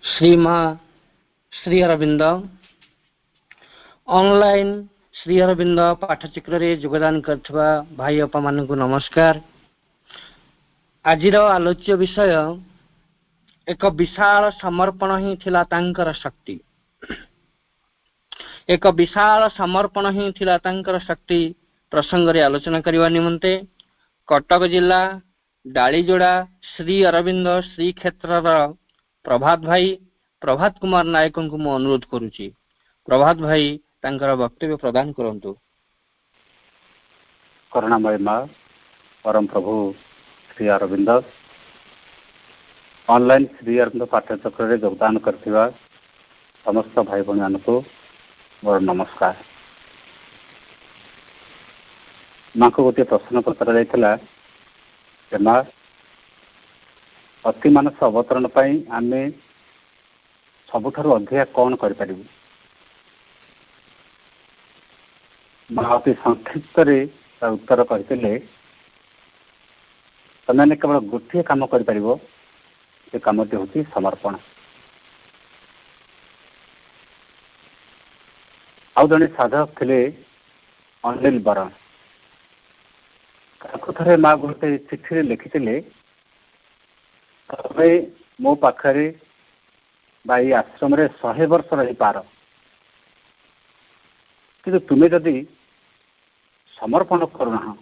श्रीमा Shri Arvind online Shri Arvind पाठचक्र रे योगदान करथिबा भाई अपा मान को नमस्कार। आजिर आलोच्य विषय एक विशाल समर्पण ही थिला तांकर शक्ति। एक विशाल समर्पण ही थिला तांकर शक्ति प्रसंग रे आलोचना करबा निमंते कटक जिला डालीजोड़ा श्री अरविंद श्री क्षेत्र प्रभात कुमार नायक को मु अनुरोध करुची। प्रभात भाई तांकर वक्तव्य प्रदान करंतु। करुणामय माँ परम प्रभु श्री अरविंद ऑनलाइन श्री अरविंद पाठ्यचक्र रे योगदान करथिबा समस्त भाई बहन मान को मोर नमस्कार। माँ को गोटे प्रश्न पत्र जाइथिला जे माँ अति मानस अवतरण पाई आमे सबुठारु अधिका कौन कर पारिबु। माँ अति संक्षिप्त रे उत्तर कहते तमें केवल गोटे काम कर पारिबो, से कामटी होची समर्पण। आउ जने साधक थिले अनिल बरण थे माँ गोटे चिठी लिखिले तमे मो पाखरे बाई आश्रम रे 100 वर्ष रही पार, कि तुम्हें जदि समर्पण करूना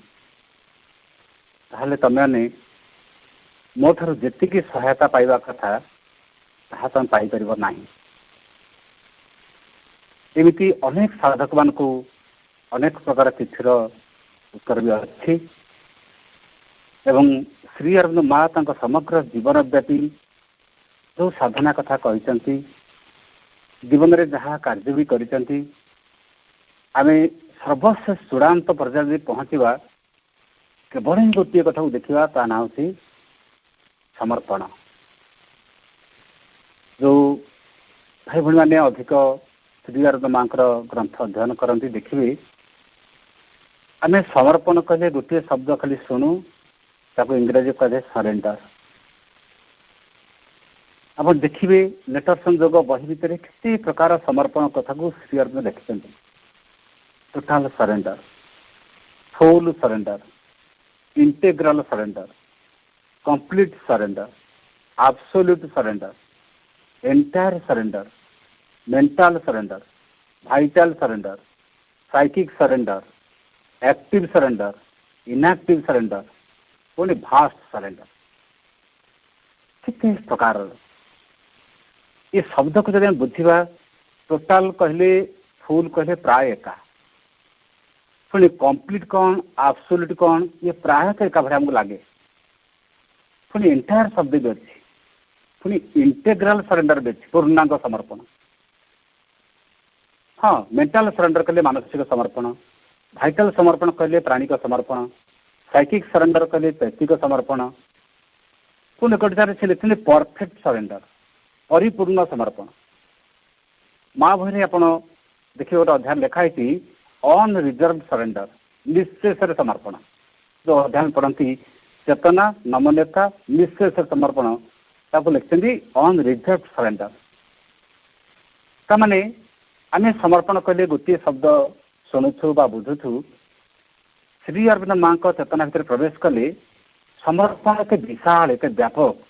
ताहले तमें मो ठार जी सहायता पाइबा कथा ताहा तुम पाई परिबो नाही। एमिति अनेक साधक मान को अनेक प्रकार चिठीर उत्तर भी अच्छी एवं श्री अरविंद माँ तांका समग्र जीवन व्यापी जो साधना कथा कहते जीवन में जहाँ कार्य भी करते आमे सर्वश्रेष्ठ चूड़ांत पर्याय पहुँचवा केवल ही गोटे कथा को देखा ता ना हूँ समर्पण। जो भाई भाई मैंने अधिक श्री अरविंद माँ ग्रंथ अध्ययन करती देखिए आमे समर्पण कहले गोटे शब्द खाली शुणु ताको इंग्रजी कहे सरेंडर। आप देखिए लेटर संजोग बही भितर केते प्रकार समर्पण कथा को श्री अरविंद लिखिं। Total surrender, full surrender, integral surrender, complete surrender, absolute surrender, entire surrender, mental surrender, vital surrender, psychic surrender, active surrender, inactive surrender, पुणी भास्ट सरेंडर। कितने प्रकार ये शब्द को जब बुझा टोटाल कहले फुल कहले प्राय एका, पुणी कंप्लीट कौन एब्सोल्यूट कौन ये प्राय तो एका भाई हमको लगे। पुणी एंटायर शब्द भी अच्छी, पुणी इंटेग्रल सरेंडर भी अच्छी, पूर्णांग समर्पण। हाँ मेंटल सरेंडर कहले मानसिक समर्पण, वाइटल समर्पण कहले प्राणिक समर्पण, साइकिक सरेंडर कहले पैतृक समर्पण, पुणी गोटे से लिखते परफेक्ट सरेंडर परिपूर्ण समर्पण। माँ बही आप देखिए गोटे अध्याय लिखाई अनरिजर्व सरेंडर निशेष समर्पण। जो अध्याय पढ़ती चेतना नमनीयता निशेष समर्पण ताको लिखते अनरिजर्व सरेंडर। ताने आम समर्पण कहले गोटे शब्द शुणुछु बा बुझुछु श्री अरविंद माँ चेतना भीतर प्रवेश कले समर्पण एक विशाल एक व्यापक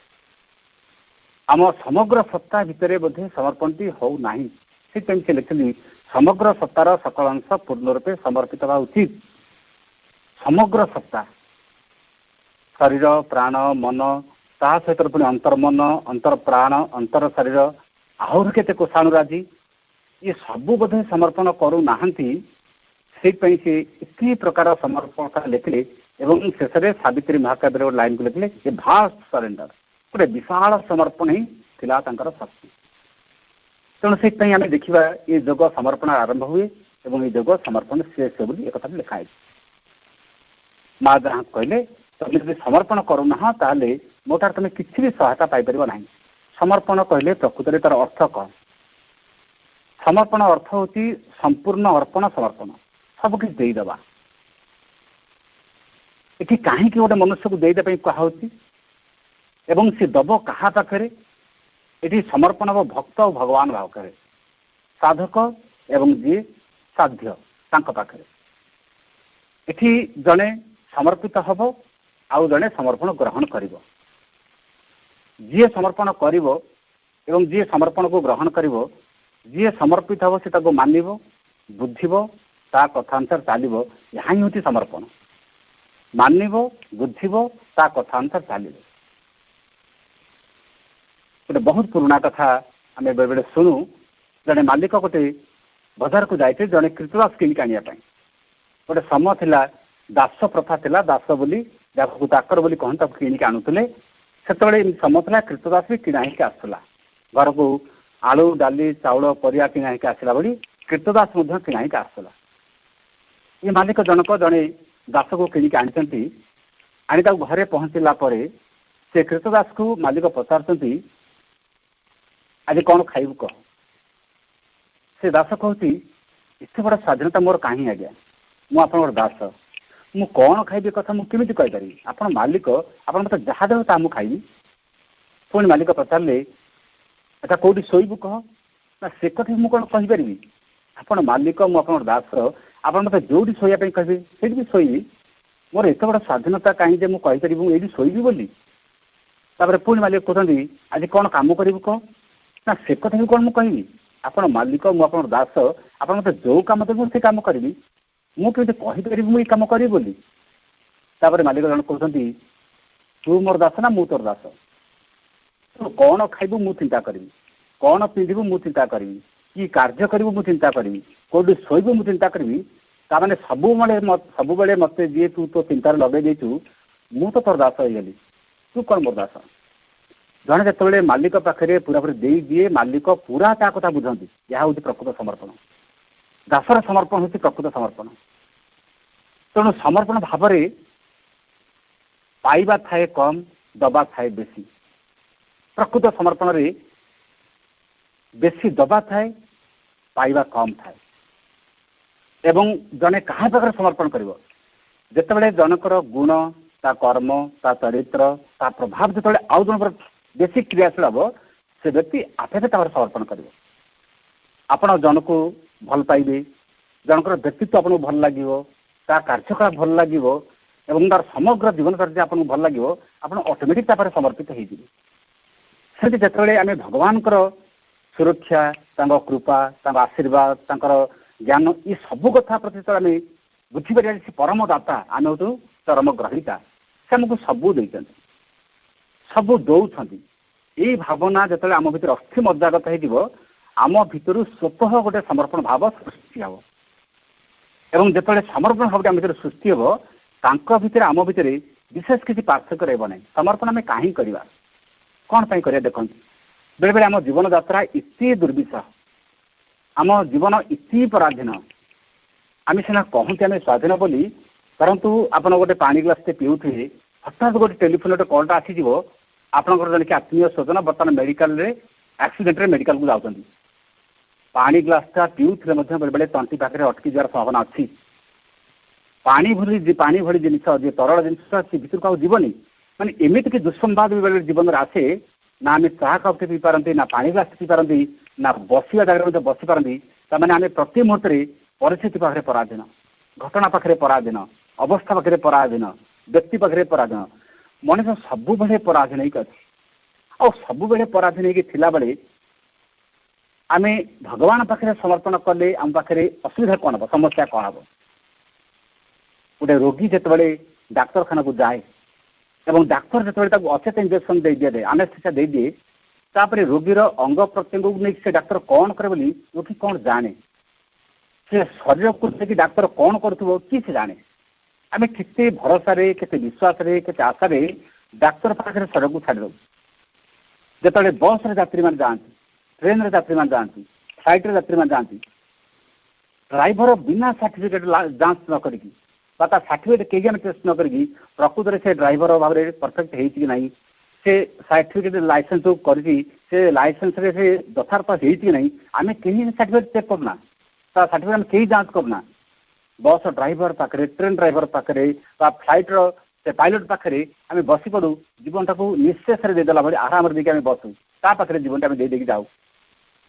आम समग्र सत्ता भितर बोधे समर्पणटी हो नाही। से लिखली समग्र सत्तार सकल अंश पूर्ण रूपे समर्पित हवा उचित। समग्र सत्ता शरीर प्राण मन ता सहित पुणी अंतर्मन अंतर प्राण अंतर शरीर आहर केते कोषाणुराजी ये सबू बोधे समर्पण करू नाहंती। से इतनी प्रकार समर्पण लिखले एवं शेष में सावित्री महाकाव्य लाइन को लिखले ये भास्ट सरेंडर गोटे विशाल समर्पण ही थिला तांकर शक्ति। तेणु से आम देखा ये जोग समर्पण आरंभ हुए और ये जोग समर्पण शेष बोली एक कथा लिखाई। माँ जहाँ कहले तुम जब समर्पण करूना ताले मोटार तुम किसी भी सहायता पाइपर ना। समर्पण कहले प्रकृत में तार अर्थ कौन? समर्पण अर्थ हूँ संपूर्ण अर्पण समर्पण सब किसी देदेवा। ये कहीं गोटे मनुष्य को देदेप कहुच्छी एवं सी दब क्या पाखे ଏଠି ସମର୍ପଣ ହେବ ଭକ୍ତ ଆଉ ଭଗବାନ ପାଖରେ, ସାଧକ ଏବଂ ଯିଏ ସାଧ୍ୟ ତାଙ୍କ ପାଖରେ। ଏଠି ଜଣେ ସମର୍ପିତ ହେବ ଆଉ ଜଣେ ସମର୍ପଣ ଗ୍ରହଣ କରିବ। ଯିଏ ସମର୍ପଣ କରିବ ଏବଂ ଯିଏ ସମର୍ପଣକୁ ଗ୍ରହଣ କରିବ, ଯିଏ ସମର୍ପିତ ହେବ ସେ ତାକୁ ମାନିବ, ବୁଝିବ, ତା କଥା ଅନୁସାରେ ଚାଲିବ। ଏହା ହିଁ ହେଉଛି ସମର୍ପଣ। ମାନିବ, ବୁଝିବ, ତା କଥା ଅନୁସାରେ ଚାଲିବ। ଗୋଟେ ବହୁତ ପୁରୁଣା କଥା ଆମେ ବେଳେବେଳେ ଶୁଣୁ। ଜଣେ ମାଲିକ ଗୋଟେ ବଜାରକୁ ଯାଇଥିଲେ ଜଣେ କ୍ରୀତଦାସ କିଣିକି ଆଣିବା ପାଇଁ। ଗୋଟେ ସମୟ ଥିଲା, ଦାସ ପ୍ରଥା ଥିଲା। ଦାସ ବୋଲି ଯାହାକୁ ଚାକର ବୋଲି କହନ୍ତି ତାକୁ କିଣିକି ଆଣୁଥିଲେ। ସେତେବେଳେ ଏମିତି ସମୟ ଥିଲା କ୍ରୀତଦାସ ବି କିଣା ହେଇକି ଆସୁଥିଲା। ଘରକୁ ଆଳୁ, ଡାଲି, ଚାଉଳ, ପରିବା କିଣା ହେଇକି ଆସିଲା ଭଳି କ୍ରୀତଦାସ ମଧ୍ୟ କିଣା ହେଇକି ଆସୁଥିଲା। ଏ ମାଲିକ ଜଣକ ଜଣେ ଦାସକୁ କିଣିକି ଆଣିଛନ୍ତି। ଆଣି ତାକୁ ଘରେ ପହଞ୍ଚିଲା ପରେ ସେ କ୍ରୀତଦାସକୁ ମାଲିକ ପଚାରୁଛନ୍ତି, ଆଜି କ'ଣ ଖାଇବୁ କହ? ସେ ଦାସ କହୁଛି, ଏତେ ବଡ଼ ସ୍ୱାଧୀନତା ମୋର କାହିଁ ଆଜ୍ଞା, ମୁଁ ଆପଣଙ୍କର ଦାସ, ମୁଁ କ'ଣ ଖାଇବି କଥା ମୁଁ କେମିତି କହିପାରିବି? ଆପଣ ମାଲିକ, ଆପଣ ମୋତେ ଯାହା ଦେବେ ତାହା ମୁଁ ଖାଇବି। ପୁଣି ମାଲିକ ପଚାରିଲେ, ଏଟା କେଉଁଠି ଶୋଇବୁ କହ? ନା ସେ କଥା ମୁଁ କ'ଣ କହିପାରିବି? ଆପଣ ମାଲିକ, ମୁଁ ଆପଣଙ୍କର ଦାସ, ଆପଣ ମୋତେ ଯେଉଁଠି ଶୋଇବା ପାଇଁ କହିବେ ସେଇଠି ବି ଶୋଇବି। ମୋର ଏତେ ବଡ଼ ସ୍ୱାଧୀନତା କାହିଁ ଯେ ମୁଁ କହିପାରିବି ମୁଁ ଏଇଠି ଶୋଇବି ବୋଲି? ତାପରେ ପୁଣି ମାଲିକ କହୁଛନ୍ତି, ଆଜି କ'ଣ କାମ କରିବୁ କହ? ନା ସେ କଥା ବି କ'ଣ ମୁଁ କହିବି? ଆପଣ ମାଲିକ, ମୁଁ ଆପଣଙ୍କର ଦାସ, ଆପଣ ମୋତେ ଯେଉଁ କାମ ଦେବେ ମୁଁ ସେ କାମ କରିବି। ମୁଁ କେମିତି କହିପାରିବି ମୁଁ ଏଇ କାମ କରିବି ବୋଲି? ତାପରେ ମାଲିକ ଜଣେ କହୁଛନ୍ତି, ତୁ ମୋର ଦାସ ନା ମୁଁ ତୋର ଦାସ? ତୁ କ'ଣ ଖାଇବୁ ମୁଁ ଚିନ୍ତା କରିବି, କ'ଣ ପିନ୍ଧିବୁ ମୁଁ ଚିନ୍ତା କରିବି, କି କାର୍ଯ୍ୟ କରିବୁ ମୁଁ ଚିନ୍ତା କରିବି, କେଉଁଠି ଶୋଇବୁ ମୁଁ ଚିନ୍ତା କରିବି। ତାମାନେ ସବୁବେଳେ ମୋତେ ଯିଏ ତୁ ତୋ ଚିନ୍ତାରେ ଲଗେଇ ଦେଇଛୁ, ମୁଁ ତ ତୋର ଦାସ ହେଇଗଲି, ତୁ କ'ଣ ମୋର ଦାସ? ଜଣେ ଯେତେବେଳେ ମାଲିକ ପାଖରେ ପୁରାପୁରି ଦେଇଦିଏ, ମାଲିକ ପୁରା ତା କଥା ବୁଝନ୍ତି। ଏହା ହେଉଛି ପ୍ରକୃତ ସମର୍ପଣ। ଦାସର ସମର୍ପଣ ହେଉଛି ପ୍ରକୃତ ସମର୍ପଣ। ତେଣୁ ସମର୍ପଣ ଭାବରେ ପାଇବା ଥାଏ କମ୍, ଦବା ଥାଏ ବେଶୀ। ପ୍ରକୃତ ସମର୍ପଣରେ ବେଶୀ ଦବା ଥାଏ, ପାଇବା କମ୍ ଥାଏ। ଏବଂ ଜଣେ କାହା ପାଖରେ ସମର୍ପଣ କରିବ? ଯେତେବେଳେ ଜଣଙ୍କର ଗୁଣ, ତା କର୍ମ, ତା ଚରିତ୍ର, ତା ପ୍ରଭାବ ଯେତେବେଳେ ଆଉ ଜଣଙ୍କର ବେଶୀ କ୍ରିୟାଶୀଳ ହେବ, ସେ ବ୍ୟକ୍ତି ଆପେ ଆପେ ତାଙ୍କର ସମର୍ପଣ କରିବ। ଆପଣ ଜଣକୁ ଭଲ ପାଇବେ, ଜଣଙ୍କର ବ୍ୟକ୍ତିତ୍ୱ ଆପଣଙ୍କୁ ଭଲ ଲାଗିବ, ତା କାର୍ଯ୍ୟକଳାପ ଭଲ ଲାଗିବ ଏବଂ ତାର ସମଗ୍ର ଜୀବନ କାର୍ଯ୍ୟ ଆପଣଙ୍କୁ ଭଲ ଲାଗିବ, ଆପଣ ଅଟୋମେଟିକ୍ ତାପରେ ସମର୍ପିତ ହେଇଯିବେ। ସେମିତି ଯେତେବେଳେ ଆମେ ଭଗବାନଙ୍କର ସୁରକ୍ଷା, ତାଙ୍କ କୃପା, ତାଙ୍କ ଆଶୀର୍ବାଦ, ତାଙ୍କର ଜ୍ଞାନ, ଏ ସବୁ କଥା ପ୍ରତି ଯେତେବେଳେ ଆମେ ବୁଝିପାରିବା ସେ ପରମ ଦାତା, ଆମେ ହେଉଛୁ ଚରମ ଗ୍ରହିତା। ସେ ଆମକୁ ସବୁ ଦେଇଛନ୍ତି, ସବୁ ଦେଉଛନ୍ତି। ଏଇ ଭାବନା ଯେତେବେଳେ ଆମ ଭିତରେ ଅସ୍ଥି ମଜ୍ଜାଗତ ହେଇଯିବ, ଆମ ଭିତରୁ ସ୍ୱତଃ ଗୋଟେ ସମର୍ପଣ ଭାବ ସୃଷ୍ଟି ହେବ। ଏବଂ ଯେତେବେଳେ ସମର୍ପଣ ଭାବଟି ଆମ ଭିତରେ ସୃଷ୍ଟି ହେବ, ତାଙ୍କ ଭିତରେ ଆମ ଭିତରେ ବିଶେଷ କିଛି ପାର୍ଥକ୍ୟ ରହିବ ନାହିଁ। ସମର୍ପଣ ଆମେ କାହିଁକି କରିବା, କ'ଣ ପାଇଁ କରିବା? ଦେଖନ୍ତୁ, ବେଳେବେଳେ ଆମ ଜୀବନ ଯାତ୍ରା ଇତି ଦୁର୍ବିସହ, ଆମ ଜୀବନ ଇତି ପରାଧୀନ। ଆମେ ସିନା କହନ୍ତି ଆମେ ସ୍ୱାଧୀନ ବୋଲି, ପରନ୍ତୁ ଆପଣ ଗୋଟେ ପାଣି ଗ୍ଲାସଟେ ପିଉଥିବେ, ହଠାତ୍ ଗୋଟେ ଟେଲିଫୋନ୍ ଗୋଟେ କଲ୍ଟା ଆସିଯିବ, ଆପଣଙ୍କର ଜଣେ କି ଆତ୍ମୀୟ ସ୍ୱଜନ ବର୍ତ୍ତମାନ ମେଡ଼ିକାଲରେ ଆକ୍ସିଡେଣ୍ଟରେ ମେଡ଼ିକାଲକୁ ଯାଉଛନ୍ତି। ପାଣି ଗ୍ଲାସଟା ପିଉଥିଲେ ମଧ୍ୟ ବେଳେବେଳେ ତଣ୍ଟି ପାଖରେ ଅଟକି ଯିବାର ସମ୍ଭାବନା ଅଛି। ପାଣି ଭଳି ଜିନିଷ, ଯିଏ ତରଳ ଜିନିଷ ସେ ଭିତରକୁ ଆଉ ଯିବନି। ମାନେ ଏମିତିକି ଦୁଃସମ୍ବାଦ ବେଳେ ଜୀବନରେ ଆସେ, ନା ଆମେ ଚାହା କପ୍ଟେ ପିଇପାରନ୍ତି, ନା ପାଣି ଗ୍ଲାସଟେ ପିଇପାରନ୍ତି, ନା ବସିବା ଜାଗାରେ ମଧ୍ୟ ବସିପାରନ୍ତି। ତାମାନେ ଆମେ ପ୍ରତି ମୁହୂର୍ତ୍ତରେ ପରିସ୍ଥିତି ପାଖରେ ପରାଧୀନ, ଘଟଣା ପାଖରେ ପରାଧୀନ, ଅବସ୍ଥା ପାଖରେ ପରାଧୀନ, ବ୍ୟକ୍ତି ପାଖରେ ପରାଧୀନ। ମଣିଷ ସବୁବେଳେ ପରାଧୀନ ହେଇକି ଅଛି। ଆଉ ସବୁବେଳେ ପରାଧୀନ ହେଇକି ଥିଲାବେଳେ ଆମେ ଭଗବାନ ପାଖରେ ସମର୍ପଣ କଲେ ଆମ ପାଖରେ ଅସୁବିଧା କ'ଣ ହେବ, ସମସ୍ୟା କ'ଣ ହେବ? ଗୋଟେ ରୋଗୀ ଯେତେବେଳେ ଡାକ୍ତରଖାନାକୁ ଯାଏ ଏବଂ ଡାକ୍ତର ଯେତେବେଳେ ତାକୁ ଅଚେତ ଇଞ୍ଜେକ୍ସନ୍ ଦେଇଦିଏ, ଆନେସ୍ଥେସିଆ ଦେଇଦିଏ, ତାପରେ ରୋଗୀର ଅଙ୍ଗ ପ୍ରତ୍ୟଙ୍ଗକୁ ନେଇକି ସେ ଡାକ୍ତର କ'ଣ କରେ ବୋଲି ରୋଗୀ କ'ଣ ଜାଣେ? ସେ ଶରୀରକୁ ନେଇକି ଡାକ୍ତର କ'ଣ କରୁଥିବ କି ସେ ଜାଣେ? ଆମେ କେତେ ଭରସାରେ, କେତେ ବିଶ୍ୱାସରେ, କେତେ ଆଶାରେ ଡାକ୍ତର ପାଖରେ ଶରୀରକୁ ଛାଡ଼ିଦେଉ। ଯେତେବେଳେ ବସ୍ରେ ଯାତ୍ରୀମାନେ ଯାଆନ୍ତି, ଟ୍ରେନ୍ରେ ଯାତ୍ରୀମାନେ ଯାଆନ୍ତି, ଫ୍ଲାଇଟ୍ରେ ଯାତ୍ରୀମାନେ ଯାଆନ୍ତି, ଡ୍ରାଇଭର ବିନା ସାର୍ଟିଫିକେଟ୍ ଯାଞ୍ଚ ନ କରିକି ବା ତା ସାର୍ଟିଫିକେଟ୍ କେହି ଆମେ ଟେଷ୍ଟ ନ କରିକି ପ୍ରକୃତରେ ସେ ଡ୍ରାଇଭର ଭାବରେ ପରଫେକ୍ଟ ହେଇଛି କି ନାହିଁ, ସେ ସାର୍ଟିଫିକେଟ୍ ଲାଇସେନ୍ସ ଯେଉଁ କରିଛି ସେ ଲାଇସେନ୍ସରେ ସେ ଯଥାର୍ଥ ହେଇଛି କି ନାହିଁ, ଆମେ କେହି ସାର୍ଟିଫିକେଟ୍ ଚେକ୍ କରୁନା, ତା ସାର୍ଟିଫିକେଟ୍ ଆମେ କେହି ଯାଞ୍ଚ କରୁନା। ବସ୍ ଡ୍ରାଇଭର ପାଖରେ, ଟ୍ରେନ୍ ଡ୍ରାଇଭର ପାଖରେ ବା ଫ୍ଲାଇଟ୍ର ସେ ପାଇଲଟ ପାଖରେ ଆମେ ବସିପଡ଼ୁ, ଜୀବନଟାକୁ ନିଃଶେଷରେ ଦେଇଦେଲା ଭଳି ଆରାମରେ ଦେଇକି ଆମେ ବସୁ। ତା ପାଖରେ ଜୀବନଟା ଆମେ ଦେଇକି ଯାଉ